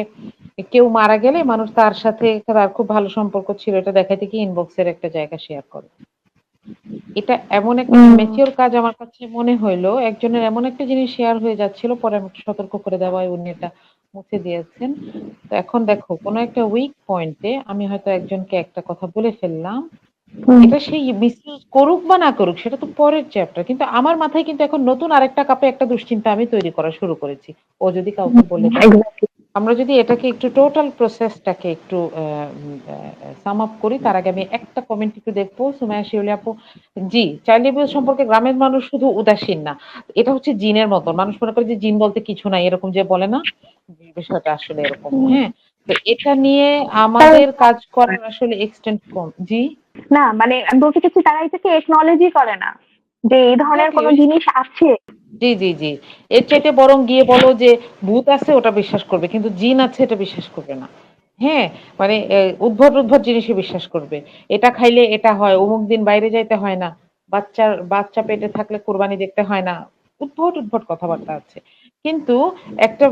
কেউ মারা গেলে মানুষ তার সাথে তার খুব ভালো সম্পর্ক ছিল এটা দেখাইতে কি ইনবক্সের একটা জায়গা শেয়ার করে। এটা এমন একটা উম, ইম্যাচিউর কাজ আমার কাছে মনে হইলো। একজনের এমন একটা জিনিস শেয়ার হয়ে যাচ্ছিল, পরে আমাকে সতর্ক করে দেওয়ায় উনি এটা মুছে দিয়েছেন। তো এখন দেখো কোনো একটা উইক পয়েন্টে আমি হয়তো একজনকে একটা কথা বলে ফেললাম। উম, এটা সেই মিসইউজ করুক বা না করুক সেটা তো পরের চ্যাপ্টার। কিন্তু আমার মাথায় কিন্তু এখন নতুন আরেকটা কাপে একটা দুশ্চিন্তা আমি তৈরি করা শুরু করেছি। ও যদি কাউকে বলে দেয়। exactly. আমরা যদি এটাকে একটু টোটাল প্রসেসটাকে একটু সাম আপ করি তার আগে আমি একটা কমেন্ট একটু দেখবো। সুমাইয়া শিউলি আপু, জি, চাইল্ড অ্যাবিউজ সম্পর্কে গ্রামের মানুষ শুধু উদাসীন না। এটা হচ্ছে জিনের মতো। মানুষ মনে করে যে জিন বলতে কিছু নাই এরকম যে বলে না? বিষয়টা আসলে এরকম। হ্যাঁ? তো এটা নিয়ে আমাদের কাজ করার আসলে এক্সটেন্ট কম। জি? না মানে আমি বলতে চাচ্ছি তারা এটাকে একনলেজই করে না যে এই ধরনের এক্সাক্টলি কোনো ওই জিনিস আছে। জি, জি, জি। এর চাইতে বরং গিয়ে বলো যে ভূত আছে ওটা বিশ্বাস করবে। কিন্তু জিন আছে এটা বিশ্বাস করবে না। হ্যাঁ? মানে উদ্ভট, উদ্ভট জিনিসে বিশ্বাস করবে। এটা খাইলে এটা হয়, অমুক দিন বাইরে যাইতে হয় না। বাচ্চা পেটে থাকলে কোরবানি দেখতে হয় না। উদ্ভট, উদ্ভট কথাবার্তা আছে। কিন্তু একটা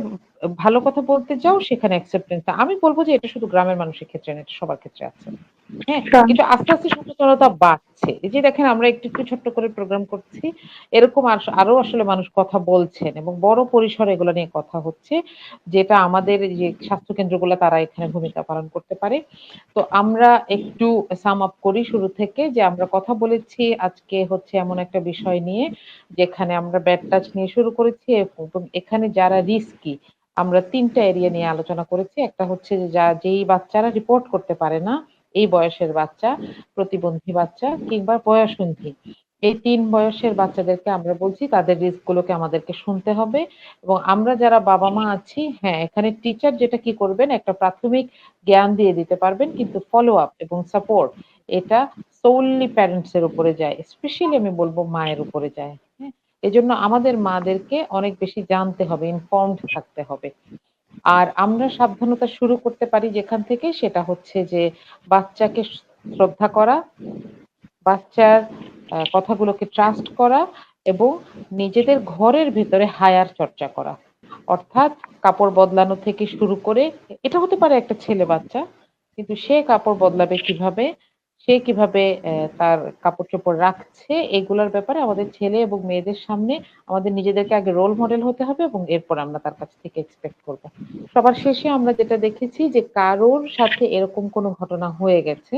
ভালো কথা বলতে যাও সেখানে অ্যাকসেপ্টেন্স না। আমি বলব যে এটা শুধু গ্রামের মানুষের ক্ষেত্রে না, এটা সবার ক্ষেত্রে আছে। হ্যাঁ? কিন্তু আস্তে, আস্তে সচেতনতা বাড়ছে। এই যে দেখেন আমরা একটু, একটু ছোট্ট করে প্রোগ্রাম করছি। এরকম আরো আসলে মানুষ কথা বলছেন এবং বড় পরিসরে এগুলো নিয়ে কথা হচ্ছে। যেটা আমাদের যে স্বাস্থ্য কেন্দ্রগুলো তারা এখানে ভূমিকা পালন করতে পারে। তো আমরা একটু সাম আপ করি শুরু থেকে যে আমরা কথা বলেছি আজকে হচ্ছে এমন একটা বিষয় নিয়ে যেখানে আমরা ব্যাড টাচ নিয়ে শুরু করেছি এবং এখানে যারা রিস্কি আমরা ৩ টা এরিয়া নিয়ে আলোচনা করেছি। একটা হচ্ছে যে যেই বাচ্চারা রিপোর্ট করতে পারে না, এই বয়সের বাচ্চা, প্রতিবন্ধী বাচ্চা কিংবা বয়ঃসন্ধি। এই ৩ বয়সের বাচ্চাদেরকে আমরা বলছি তাদের রিস্ক গুলোকে আমাদেরকে শুনতে হবে এবং আমরা যারা বাবা-মা আছি, হ্যাঁ, এখানে টিচার যেটা কি করবেন একটা প্রাথমিক জ্ঞান দিয়ে দিতে পারবেন কিন্তু ফলো আপ এবং সাপোর্ট এটা solely প্যারেন্টস এর উপরে যায়। স্পেশালি আমি বলব মায়ের উপরে যায়। হ্যাঁ? এজন্য আমাদের মাদেরকে অনেক বেশি জানতে হবে, ইনফর্মড থাকতে হবে। আর আমরা সাবধানতা শুরু করতে পারি যেখান থেকে সেটা হচ্ছে যে বাচ্চাকে শ্রদ্ধা করা, বাচ্চার কথাগুলোকে ট্রাস্ট করা এবং নিজেদের ঘরের ভেতরে হায়ার চর্চা করা। অর্থাৎ কাপড় বদলানো থেকে শুরু করে এটা হতে পারে একটা ছেলে বাচ্চা। কিন্তু সে কাপড় বদলাবে কিভাবে, সে কিভাবে তার কাপড়-চোপড় রাখছে এগুলার ব্যাপারে আমাদের ছেলে এবং মেয়েদের সামনে আমাদের নিজেদেরকে আগে রোল মডেল হতে হবে এবং এরপর আমরা তার কাছ থেকে এক্সপেক্ট করব। সবার শেষে আমরা যেটা দেখেছি যে কারোর সাথে এরকম কোনো ঘটনা হয়ে গেছে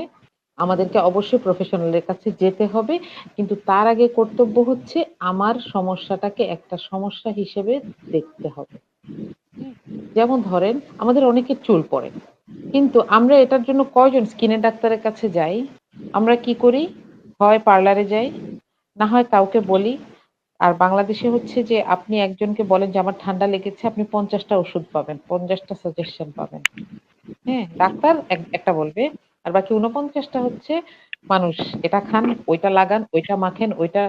আমাদেরকে অবশ্যই প্রফেশনালের কাছে যেতে হবে। কিন্তু তার আগে কর্তব্য হচ্ছে আমার সমস্যাটাকে একটা সমস্যা হিসেবে দেখতে হবে। হুম? যেমন ধরেন আমাদের অনেকের চুল পড়ে। কিন্তু আমরা এটার জন্য কয়জন স্কিনের ডাক্তারের কাছে যাই? আমরা কি করি? হয় পার্লারে যাই, না হয় কাউকে বলি। আর বাংলাদেশে হচ্ছে যে আপনি একজনকে বলেন যে আমার ঠান্ডা লেগেছে, আপনি ৫০ টা ওষুধ পাবেন, ৫০ টা সাজেশন পাবেন। হ্যাঁ, ডাক্তার একটা বলবে। আর বাকি ৪৯ টা হচ্ছে মানুষ এটা খান, ওইটা লাগান, ওইটা মাখেন, ওইটা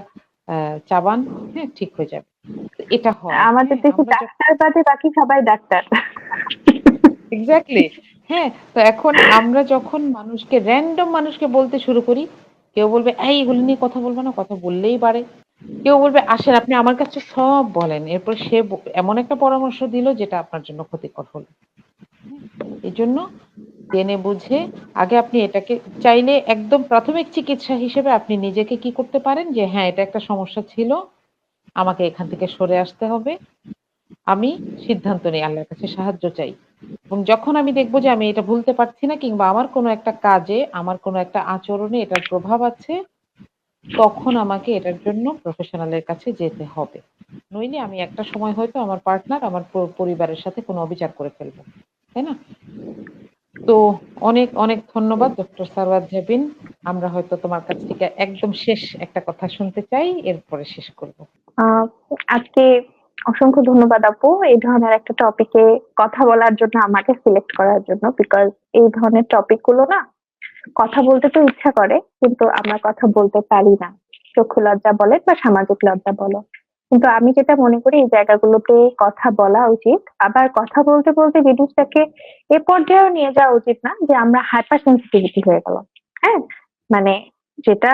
আ চাবান, হ্যাঁ, ঠিক হয়ে যাবে। তো এটা হয়, আমাদের হ্যাঁ? দেশে আমরা ডাক্তার বাদে বাকি সবাই ডাক্তার। এক্সাক্টলি হ্যাঁ, তো এখন আমরা যখন মানুষকে র‍্যান্ডম মানুষকে বলতে শুরু করি, কেউ বলবে, "এই এগুলো নিয়ে কথা বলবা না, কথা বললেই বাড়ে।" কেউ বলবে, "আসেন আপনি আমার কাছে সব বলেন।" এরপর সে এমন একটা পরামর্শ দিল যেটা আপনার জন্য ক্ষতিকর হলো। হুম? এজন্য জেনে বুঝে আগে আপনি এটাকে চাইলে একদম প্রাথমিক চিকিৎসা হিসেবে আপনি নিজেকে কি করতে পারেন যে হ্যাঁ, এটা একটা সমস্যা ছিল। আমাকে এখান থেকে সরে আসতে হবে। আমি সিদ্ধান্ত নেই আল্লাহর কাছে সাহায্য চাই। এবং যখন আমি দেখব যে আমি এটা ভুলতে পারছি না কিংবা আমার কোনো একটা কাজে, আমার কোনো একটা আচরণে এটার প্রভাব আছে, তখন আমাকে এটার জন্য প্রফেশনালের কাছে যেতে হবে। নইলে আমি একটা সময় হয়তো আমার পার্টনার, আমার পরিবারের সাথে কোনো অবিচার করে ফেলব। তাই না? তো অনেক, অনেক ধন্যবাদ ডক্টর সারওয়ার জাবিন। আমরা হয়তো তোমার কাছ থেকে একদম শেষ একটা কথা শুনতে চাই, এরপরে শেষ করব। আহ আজকে অসংখ্য ধন্যবাদ আপু এই ধরনের একটা টপিকে কথা বলার জন্য, আমাকে সিলেক্ট করার জন্য। বিকজ এই ধরনের টপিক গুলো না কথা বলতে তো ইচ্ছা করে কিন্তু আমরা কথা বলতে পারি না। চক্ষু লজ্জা বলেন বা সামাজিক লজ্জা বলো, কিন্তু আমি যেটা মনে করি এই জায়গাগুলোতে কথা বলা উচিত। আবার কথা বলতে বলতে জিনিসটাকে এ পর্যায়েও নিয়ে যাওয়া উচিত না যে আমরা হাইপার সেন্সিটিভিটি হয়ে গেলাম। হ্যাঁ, মানে যেটা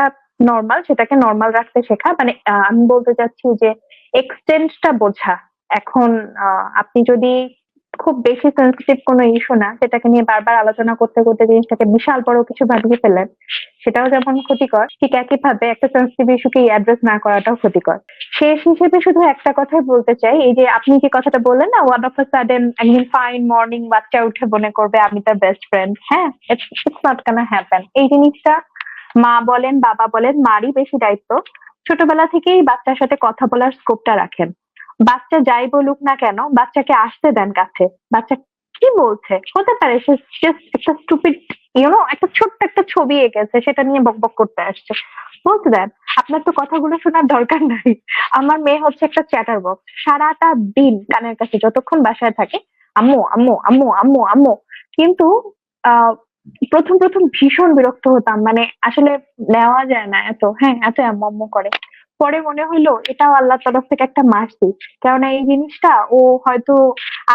নর্মাল সেটাকে নর্মাল রাখতে শেখা, মানে আমি বলতে চাচ্ছি যে এক্সটেন্টটা বোঝা। এখন আপনি যদি খুব বেশি সেনসিটিভ কোনো ইস্যু না, যেটাকে নিয়ে বারবার আলোচনা করতে করতে জিনিসটাকে বিশাল বড় কিছু বানিয়ে ফেলেন, সেটাও যেমন ক্ষতিকর, ঠিক একইভাবে একটা সেনসিটিভ ইস্যুকে অ্যাড্রেস না করাটাও ক্ষতিকর। শেষ হিসেবে শুধু একটা কথাই বলতে চাই, এই যে আপনি যে কথাটা বললেন না, ওয়ান অফ আ সাডেন একদিন ফাইন মর্নিং বাচ্চা উঠে মনে করবে আমি তার বেস্ট ফ্রেন্ড, হ্যাঁ, ইটস নট গোনা হ্যাপেন। এই জিনিসটা মা বলেন বাবা বলেন মারই বেশি দায়িত্ব। ছোটবেলা থেকেই বাচ্চার সাথে কথা বলার স্কোপটা রাখেন। বাচ্চা যাই বলুক না কেন, বাচ্চাকে আসতে দেন কাছে। বাচ্চা কি বলছে, হতে পারে সে জাস্ট একটা স্টুপিড একটা ছোট্ট একটা ছবি এঁকেছে, সেটা নিয়ে বকবক করতে আসছে, বলতে দেন। আপনার তো কথাগুলো শোনার দরকার নাই। আমার মেয়ে হচ্ছে একটা চ্যাটার বক্স, সারাটা দিন কানের কাছে যতক্ষণ বাসায় থাকে আম্মু আম্মু আম্মু আম্মু আম্মু। কিন্তু আহ প্রথম প্রথম ভীষণ বিরক্ত হতাম, মানে আসলে নেওয়া যায় না এত, হ্যাঁ এত আম্মু আম্মু করে। পরে মনে হইলো এটাও আল্লাহর তরফ থেকে একটা মার্সি, কেননা এই জিনিসটা ও হয়তো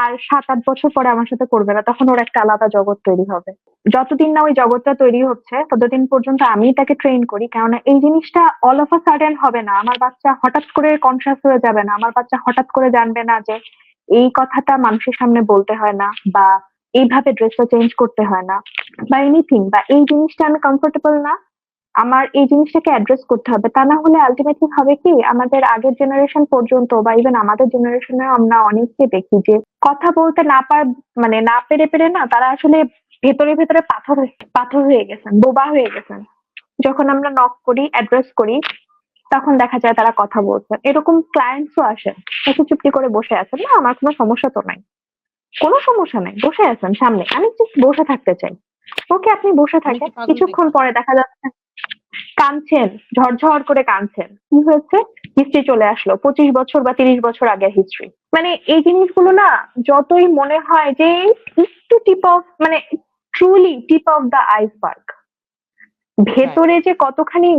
আর 7-8 বছর পরে আমার সাথে করবে না, তখন ওর একটা আলাদা জগৎ তৈরি হবে। যতদিন না ওই জগৎটা তৈরি হচ্ছে ততদিন পর্যন্ত আমি তাকে ট্রেন করি, কেননা এই জিনিসটা অল অফ আ সাডেন হবে না। আমার বাচ্চা হঠাৎ করে কনসিয়াস হয়ে যাবে না, আমার বাচ্চা হঠাৎ করে জানবে না যে এই কথাটা মানুষের সামনে বলতে হয় না, বা এইভাবে ড্রেসটা চেঞ্জ করতে হয় না, বা এনিথিং, বা এই জিনিসটা আমি কমফোর্টেবল না, আমার এই জিনিসটাকে অ্যাড্রেস করতে হবে। তা না হলে আলটিমেটলি হবে কি, আমাদের আগের জেনারেশন পর্যন্ত বা ইভেন আমাদের জেনারেশনেও আমরা অনেককে দেখি যে কথা বলতে মানে না পেরে পেরে না তারা আসলে ভেতরে ভেতরে পাথর হয়ে গেছেন, বোবা হয়ে গেছেন। যখন আমরা নক করি, অ্যাড্রেস করি, তখন দেখা যায় তারা কথা বলছেন। এরকম ক্লায়েন্টসও আসেন, একটু চুপটি করে বসে আছেন, না আমার কোনো সমস্যা তো নাই, কোনো সমস্যা নাই, বসে আছেন সামনে, আমি জাস্ট বসে থাকতে চাই। ওকে, আপনি বসে আমি থাকেন, কি পাগল কিছুক্ষণ নাকি? পরে দেখা যাচ্ছে কাঁদছেন, ঝরঝর করে কাঁদছেন। কি হয়েছে? হিস্ট্রি চলে আসলো, 25 বছর বা 30 বছর আগের হিস্ট্রি। মানে এই জিনিসগুলো না, যতই মনে হয় যে একটু টিপ অফ, মানে truly tip of the iceberg, right. ভেতরে যে কতখানি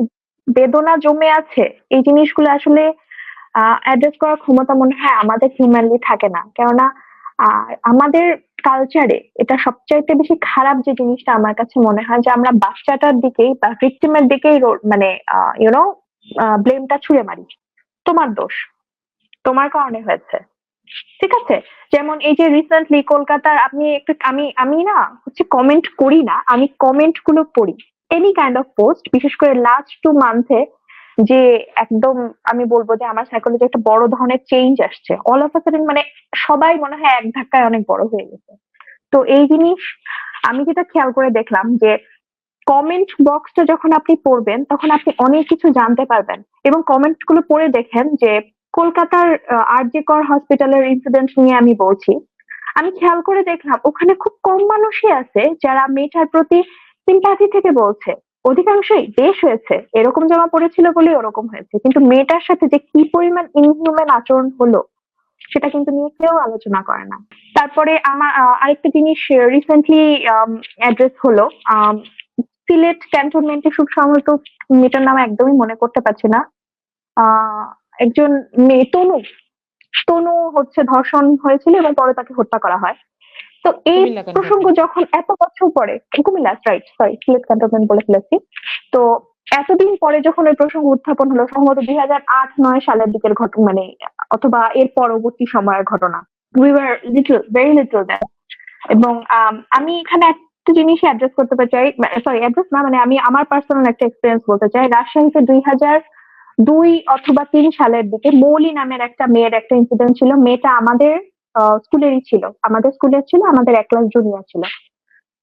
বেদনা জমে আছে, এই জিনিসগুলো আসলে অ্যাড্রেস করার ক্ষমতা মনে হয় আমাদের হিউম্যানলি থাকে না। কেননা আমাদের কালচারে এটা সবচাইতে বেশি খারাপ যে জিনিসটা আমার কাছে মনে হয়, যে আমরা বাচ্চাটার দিকেই বা ভিকটিমের দিকেই মানে ইউনো ব্লেমটা ছুঁড়ে মারি। তোমার দোষ, তোমার কারণে হয়েছে, ঠিক আছে? যেমন এই যে রিসেন্টলি কলকাতার, আপনি একটু, আমি আমি না হচ্ছে কমেন্ট করি না, আমি কমেন্ট গুলো পড়ি। এনি কাইন্ড অফ পোস্ট, বিশেষ করে লাস্ট 2 মান্থে যে একদম আমি বলবো যে আমার সাইকোলজি একটা বড় ধরনের চেঞ্জ আসছে অল অফ আ সাডেন, মানে সবাই মনে হয় এক ধাক্কায় অনেক বড় হয়ে গেছে। তো এই জিনিস আমি যেটা খেয়াল করে দেখলাম যে কমেন্ট বক্সটা যখন আপনি পড়বেন তখন আপনি অনেক কিছু জানতে পারবেন। এবং কমেন্ট গুলো পড়ে দেখেন যে কলকাতার আরজি কর হসপিটালের ইনসিডেন্ট নিয়ে আমি বলছি, আমি খেয়াল করে দেখলাম ওখানে খুব কম মানুষই আছে যারা মেয়েটার প্রতি সিম্প্যাথি থেকে বলছে। অধিকাংশই বেশ হয়েছে, এরকম জামা পড়েছিল বলেই ওরকম হয়েছে, কিন্তু মেয়েটার সাথে যে কি পরিমাণ ইনহিউম্যান আচরণ হলো সেটা কিন্তু নিয়ে কেউ আলোচনা করে না। তারপরে আমার আরেকটা জিনিস রিসেন্টলি অ্যাড্রেস হলো, সিলেট ক্যান্টনমেন্টে খুব সম্ভবত, মেয়েটার নাম একদমই মনে করতে পারছি না, আহ একজন মেয়ে তনু, তনু হচ্ছে ধর্ষণ হয়েছিল এবং পরে তাকে হত্যা করা হয়। তো এই কুমিল্লা প্রসঙ্গ ক্যান্টনমেন্ট। যখন এত বছর পরে, Comilla, right, sorry Sylhet cantonment বলে ফেলেছি। তো এতদিন পরে যখন ওই প্রসঙ্গ উত্থাপন হলো, সম্ভবত 2008-9 সালের দিকের ঘটনা, মানে অথবা এর পরবর্তী সময়ের ঘটনা, we were little, very little that. এবং আমি এখানে একটা জিনিস অ্যাড্রেস করতে চাই, সরি অ্যাড্রেস না, মানে আমি আমার পার্সোনাল একটা এক্সপিরিয়েন্স বলতে চাই। রাজশাহীতে 2002 অথবা 3 সালের দিকে মৌলি নামের একটা মেয়ের একটা ইনসিডেন্ট ছিল। মেয়েটা আমাদের স্কুলেরই ছিল, আমাদের স্কুলের ছিল, আমাদের এক ক্লাস জুনিয়র ছিল।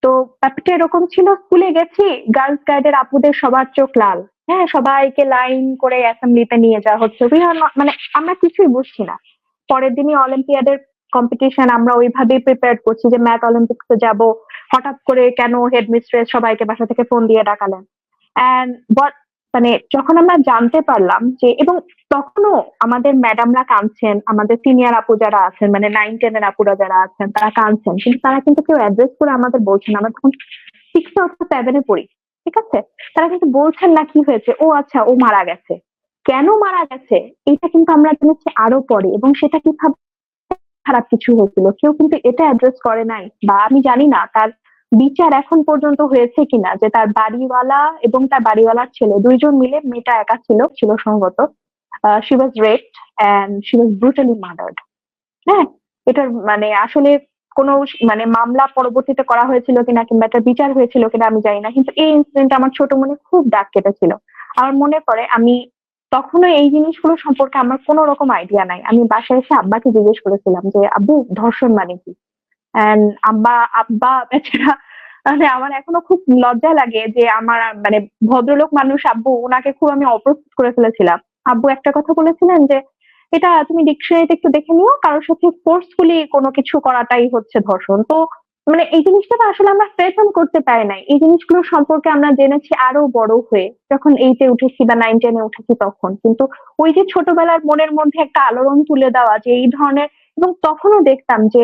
তো ব্যাপারটা এরকম ছিল, স্কুলে গেছি, গার্লস গাইডের আপুদের সবার চোখ লাল, হ্যাঁ সবাইকে লাইন করে অ্যাসেম্বলিতে নিয়ে যাওয়া হচ্ছে। মানে আমরা কিছুই বুঝছি না। পরের দিনই অলিম্পিয়াডের কম্পিটিশন, আমরা ওইভাবেই প্রিপেয়ার করছি যে ম্যাথ অলিম্পিক্সে যাব। হঠাৎ করে কেন হেডমিস্ট্রেস সবাইকে বাসা থেকে ফোন দিয়ে ডাকালেন। অ্যান্ড মানে যখন আমরা জানতে পারলাম যে, এবং তখনও আমাদের ম্যাডামরা কাঁদছেন, আমাদের সিনিয়র আপু যারা আছেন, মানে 9-10 এর আপুরা যারা আছেন তারা কাঁদছেন, কিন্তু তারা কিন্তু কেউ অ্যাড্রেস করে আমাদের বলছেন না। আমরা তখন 6 অথবা 7-এ পড়ি, ঠিক আছে? তারা কিন্তু বলছেন না কি হয়েছে, ও আচ্ছা ও মারা গেছে, কেন মারা গেছে এটা কিন্তু আমরা জেনেছি আরো পরে, এবং সেটা কিভাবে খারাপ কিছু হয়েছিল কেউ কিন্তু এটা অ্যাড্রেস করে নাই। বা আমি জানি না তার বিচার এখন পর্যন্ত হয়েছে কিনা, যে তার বাড়িওয়ালা এবং তার বাড়িওয়ালার ছেলে দুইজন মিলে, মেয়েটা একা ছিল সম্ভবত, she was raped and she was brutally murdered. হ্যাঁ, এটার মানে আসলে কোনো মানে মামলা পরবর্তীতে করা হয়েছিল কিনা কিংবা একটা বিচার হয়েছিল কিনা আমি জানি না, কিন্তু এই ইনসিডেন্ট আমার ছোট মনে খুব দাগ কেটেছিল। আমার মনে পড়ে আমি তখনও এই জিনিসগুলো সম্পর্কে আমার কোনো রকম আইডিয়া নাই। আমি বাসায় এসে আব্বাকে জিজ্ঞেস করেছিলাম যে আব্বু ধর্ষণ মানে কি? অ্যান্ড আব্বা বেচারা, মানে আমার এখনো খুব লজ্জা লাগে যে আমার মানে ভদ্রলোক মানুষ আব্বু, উনাকে খুব আমি অপ্রস্তুত করে ফেলেছিলাম। আব্বু একটা কথা বলেছিলেন যে এটা তুমি ডিকশনারিতে একটু দেখে নিও, কারোর সাথে ফোর্সফুলি কোনো কিছু করাটাই হচ্ছে ধর্ষণ। তো মানে এই জিনিসটা তো আসলে আমরা প্রেজেন্ট করতে পারি নাই। এই জিনিসগুলো সম্পর্কে আমরা জেনেছি আরো বড় হয়ে, যখন 8 এ উঠেছি বা 9-10 এ উঠেছি তখন। কিন্তু ওই যে ছোটবেলার মনের মধ্যে একটা আলোড়ন তুলে দেওয়া যে এই ধরনের, এবং তখনও দেখতাম যে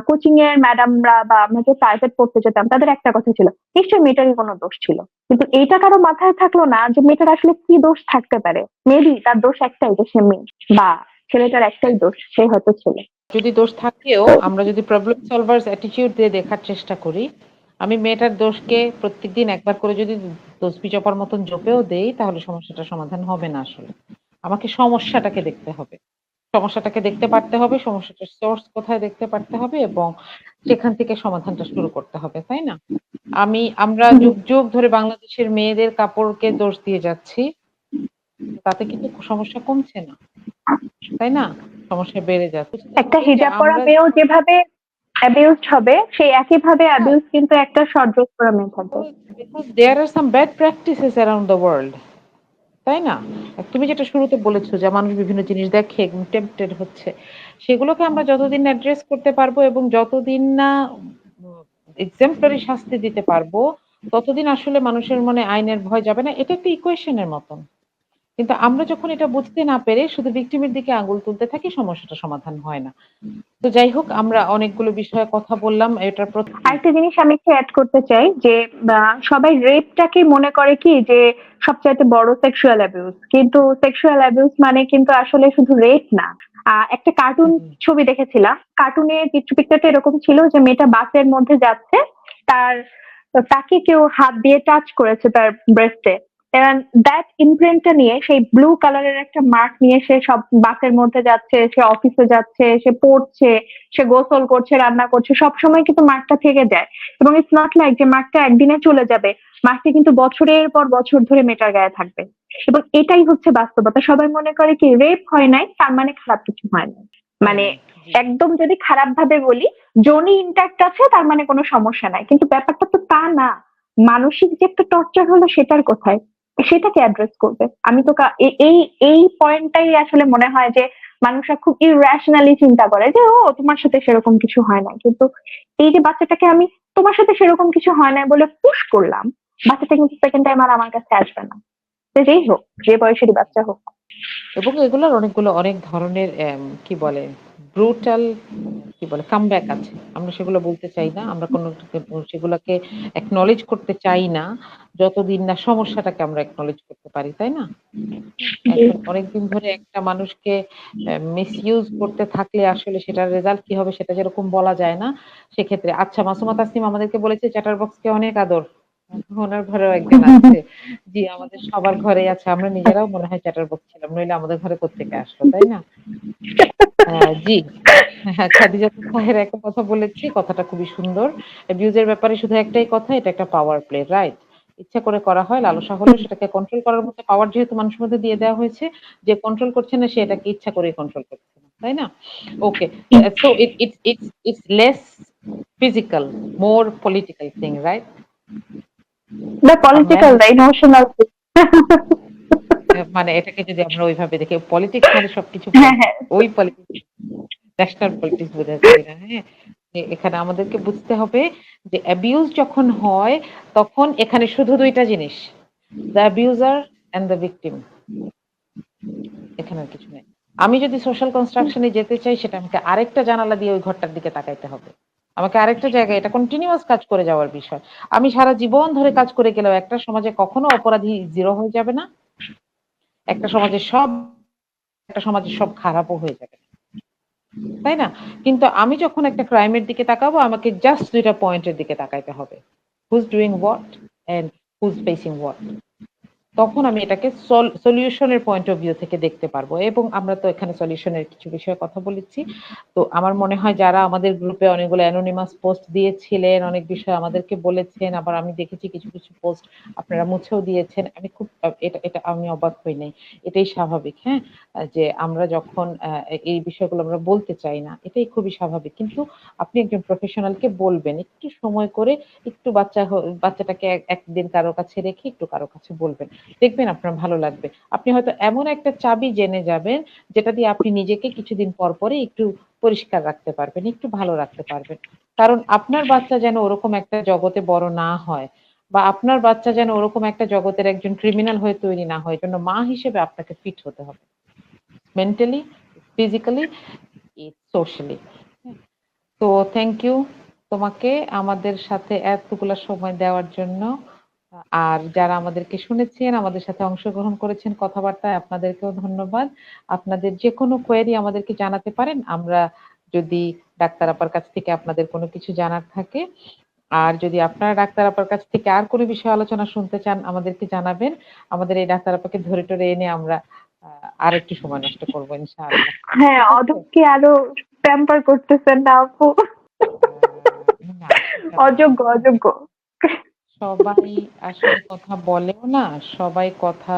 কোচিং এর ম্যাডামরা বা আমরা যে প্রাইভেট পড়তে যেতাম তাদের একটা কথা ছিল, নিশ্চয়ই মেয়েটারই কোনো দোষ ছিল। কিন্তু এইটা কারো মাথায় থাকলো না যে মেয়েটার আসলে কি দোষ থাকতে পারে। মেবি তার দোষ একটাই যে সে মেয়ে, বা ছেলেটার একটাই দোষ, সে হয়তো ছেলে। যদি দোষ থাকেও আমরা যদি প্রবলেম সলভার্স অ্যাটিটিউড দিয়ে দেখার চেষ্টা করি, আমি মেয়েটার দোষকে প্রত্যেকদিন একবার করে যদি তসবি জপার মতন জপেও দেই তাহলে সমস্যাটার সমাধান হবে না আসলে। আমাকে সমস্যাটাকে দেখতে হবে। সমস্যাটাকে দেখতে পারতে হবে, সমস্যাটার সোর্স কোথায় দেখতে পারতে হবে এবং সেখান থেকে সমাধানটা শুরু করতে হবে, তাই না? আমরা যুগ যুগ ধরে বাংলাদেশের মেয়েদের কাপড়কে দোষ দিয়ে যাচ্ছি, তাতে কিন্তু সমস্যা কমছে না, তাই না? সমস্যা বেড়ে যাচ্ছে। বুঝতে একটা হবে যে হিজাব পরা আমরা মেয়েও যেভাবে অ্যাবিউজড হবে, সেই একইভাবে অ্যাবিউজ কিন্তু একটা শর্ট ড্রেস পরা মেয়ে থাকবে। because there are some bad practices around the world, তাই না? তুমি যেটা শুরুতে বলেছো যে মানুষ বিভিন্ন জিনিস দেখে টেম্পটেড হচ্ছে, সেগুলোকে আমরা যতদিন না অ্যাড্রেস করতে পারবো এবং যতদিন না এক্সাম্পলারি শাস্তি দিতে পারবো, ততদিন আসলে মানুষের মনে আইনের ভয় যাবে না। এটা একটা ইকুয়েশনের মতন। কিন্তু আমরা যখন এটা বুঝতে না পেরে শুধু ভিকটিমের দিকে আঙুল তুলতে থাকি, সমস্যাটা সমাধান হয় না। তো যাই হোক, আমরা অনেকগুলো বিষয়ে কথা বললাম। এটার প্রতি আরেকটা জিনিস আমি একটু অ্যাড করতে চাই যে সবাই রেপটাকে মনে করে কি যে সবচাইতে বড় সেক্সুয়াল অ্যাবিউজ, কিন্তু সেক্সুয়াল অ্যাবিউজ মানে কিন্তু আসলে শুধু রেপ না। একটা কার্টুন ছবি দেখেছিলাম, কার্টুনের চিত্রপিকচারটা এরকম ছিল যে মেয়েটা বাসের মধ্যে যাচ্ছে, তার তাকে কেউ হাত দিয়ে টাচ করেছে তার ব্রেস্টে, দ্যাট ইমপ্রিন্টটা নিয়ে সেই ব্লু কালারের একটা মার্ক নিয়ে সে সব বাসের মধ্যে যাচ্ছে, সে অফিসে যাচ্ছে, সে পড়ছে, সে গোসল করছে, রান্না করছে, সবসময় কিন্তু মার্কটা থেকে যায়। এবং ইটস নট লাইক যে মার্কটা একদিনে চলে যাবে, মার্কটা কিন্তু বছরের পর বছর ধরে মেয়েটার গায়ে থাকবে। এবং এটাই হচ্ছে বাস্তবতা। সবাই মনে করে কি রেপ হয় নাই তার মানে খারাপ কিছু হয় না। মানে একদম যদি খারাপ ভাবে বলি, যোনি ইন্ট্যাক্ট আছে তার মানে কোনো সমস্যা নাই, কিন্তু ব্যাপারটা তো তা না। মানসিক যে একটা টর্চার হলো সেটার কোথায়, সেটাকে অ্যাড্রেস করবে। আমি তো এই এই পয়েন্টটাই আসলে মনে হয় যে মানুষরা খুব ইরেশনালি চিন্তা করে যে ও তোমার সাথে সেরকম কিছু হয় না, কিন্তু এই যে বাচ্চাটাকে আমি তোমার সাথে সেরকম কিছু হয় না বলে পুশ করলাম, বাচ্চাটা কিন্তু সেকেন্ড টাইম আর আমার কাছে আসবে না, সে যেই হোক, যে বয়সেরই বাচ্চা হোক। এবং এগুলোর অনেক ধরনের কি বলে ব্রুটাল কি বলে কামব্যাক আছে। আমরা সেগুলো বলতে চাই না। আমরা সেগুলোকে অ্যাকনলেজ করতে চাই না যতদিন না সমস্যাটাকে আমরা অ্যাকনলেজ করতে পারি, তাই না? এখন অনেকদিন ধরে একটা মানুষকে মিসইউজ করতে থাকলে আসলে সেটার রেজাল্ট কি হবে সেটা যেরকম বলা যায় না। সেক্ষেত্রে আচ্ছা, মাসুমা তাসনিম আমাদেরকে বলেছে চ্যাটার বক্সকে অনেক আদর। ওনার ঘরেও একজন আছে। জি, আমাদের সবার ঘরেই আছে। আমরা নিজেরাও মনে হয় চ্যাটার বক্স ছিলাম। নইলে আমাদের ঘরে কোত্থেকে আসলো, তাই না? জি। হ্যাঁ, খাদিজা তাহেরা একটা কথা বলেছি, কথাটা খুবই সুন্দর। অ্যাবিউজ এর ব্যাপারে শুধু একটাই কথা, এটা একটা পাওয়ার প্লে, রাইট? ইচ্ছা করে করা হয়, লালসা হলেও সেটাকে কন্ট্রোল করার মতো পাওয়ার যেহেতু মানুষের মধ্যে দিয়ে দেওয়া হয়েছে, যে কন্ট্রোল করছে না সে এটাকে ইচ্ছা করেই কন্ট্রোল করছে না, তাই না? ওকে, so it's less physical, more political thing, right? না A man পলিটিক্যাল না, ইমোশনাল। মানে এটাকে যদি আমরা ওইভাবে দেখি, পলিটিক্স মানে সবকিছু হ্যাঁ হ্যাঁ, ওই পলিটিক্স, ন্যাশনাল পলিটিক্স বোঝাচ্ছি না, হ্যাঁ? যে এখানে আমাদেরকে বুঝতে হবে যে অ্যাবিউজ যখন হয় তখন এখানে শুধু ২ টা জিনিস, the abuser and the victim. এখানে আর কিছু নেই। আমি যদি সোশ্যাল কনস্ট্রাকশন এ যেতে চাই সেটা আমাকে আরেকটা জানালা দিয়ে ওই ঘরটার দিকে তাকাইতে হবে। আমাকে আরেকটা জায়গায়, এটা কন্টিনিউয়াস কাজ করে যাওয়ার বিষয়। আমি সারা জীবন ধরে কাজ করে গেলেও একটা সমাজে কখনো অপরাধী 0 হয়ে যাবে না। একটা সমাজে সব খারাপও হয়ে যাবে না। তাই না? কিন্তু আমি যখন একটা ক্রাইমের দিকে তাকাবো আমাকে জাস্ট ২ টা পয়েন্টের দিকে তাকাইতে হবে। Who's doing what and who's facing what. তখন আমি এটাকে সলিউশনের পয়েন্ট অফ ভিউ থেকে দেখতে পারবো। এবং আমরা তো এখানে সলিউশনের কিছু বিষয়ে কথা বলেছি। তো আমার মনে হয় যারা আমাদের গ্রুপে অনেকগুলো অ্যানোনিমাস পোস্ট দিয়েছিলেন, অনেক বিষয় আমাদেরকে বলেছেন, আবার আমি দেখেছি কিছু পোস্ট আপনারা মুছেও দিয়েছেন। আমি খুব এটা আমি অবাক হই নাই। এটাই স্বাভাবিক, হ্যাঁ? যে আমরা যখন এই বিষয়গুলো আমরা বলতে চাই না, এটাই খুবই স্বাভাবিক। কিন্তু আপনি একজন প্রফেশনালকে বলবেন। একটু সময় করে একটু বাচ্চাটাকে একদিন কারো কাছে রেখে একটু কারো কাছে বলবেন। দেখবেন আপনার ভালো লাগবে। আপনি হয়তো এমন একটা চাবি জেনে যাবেন, যেটা দিয়ে আপনি নিজেকে কিছুদিন পরই একটু পরিষ্কার রাখতে পারবেন, একটু ভালো রাখতে পারবেন। কারণ আপনার বাচ্চা যেন ওরকম একটা জগতে বড় না হয় বা আপনার বাচ্চা যেন ওরকম একটা জগতের একজন ক্রিমিনাল হয়ে তৈরি না হয়, এজন্য মা হিসেবে আপনাকে ফিট হতে হবে। Mentally, physically, socially. তো থ্যাংক ইউ তোমাকে আমাদের সাথে এতগুলা সময় দেওয়ার জন্য। আর যারা আমাদেরকে শুনেছেন, আমাদের সাথে অংশগ্রহণ করেছেন কথাবার্তায়, আপনাদেরকেও ধন্যবাদ। আপনাদের যেকোনো কোয়েরি আমাদেরকে জানাতে পারেন। আমরা যদি ডাক্তার আপার কাছ থেকে আপনাদের কোনো কিছু জানার থাকে, আর যদি আপনারা ডাক্তার আপার কাছ থেকে আর কোনো বিষয়ে আলোচনা শুনতে চান, আমাদেরকে জানাবেন। আমাদের এই ডাক্তার আপাকে ধরে টরে এনে আমরা আরেকটু সময় নষ্ট করবো ইনশাআল্লাহ। হ্যাঁ, ঠিক আছে? অধমকে আরো প্যাম্পার করতেছেন না আপু? না, সেটা না। অযোগ্য, অযোগ্য। সবাই আসলে কথা বলেও না, সবাই কথা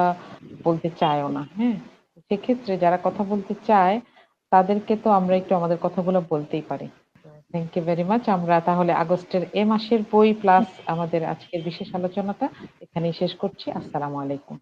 বলতে চায়ও না। হ্যাঁ? সেক্ষেত্রে যারা কথা বলতে চায়, তাদেরকে তো আমরা একটু আমাদের কথাগুলো বলতেই পারি। Thank you very much. আমরা তাহলে আগস্টের এ মাসের বই প্লাস আমাদের আজকের বিশেষ আলোচনাটা এখানেই শেষ করছি। আসসালামু আলাইকুম।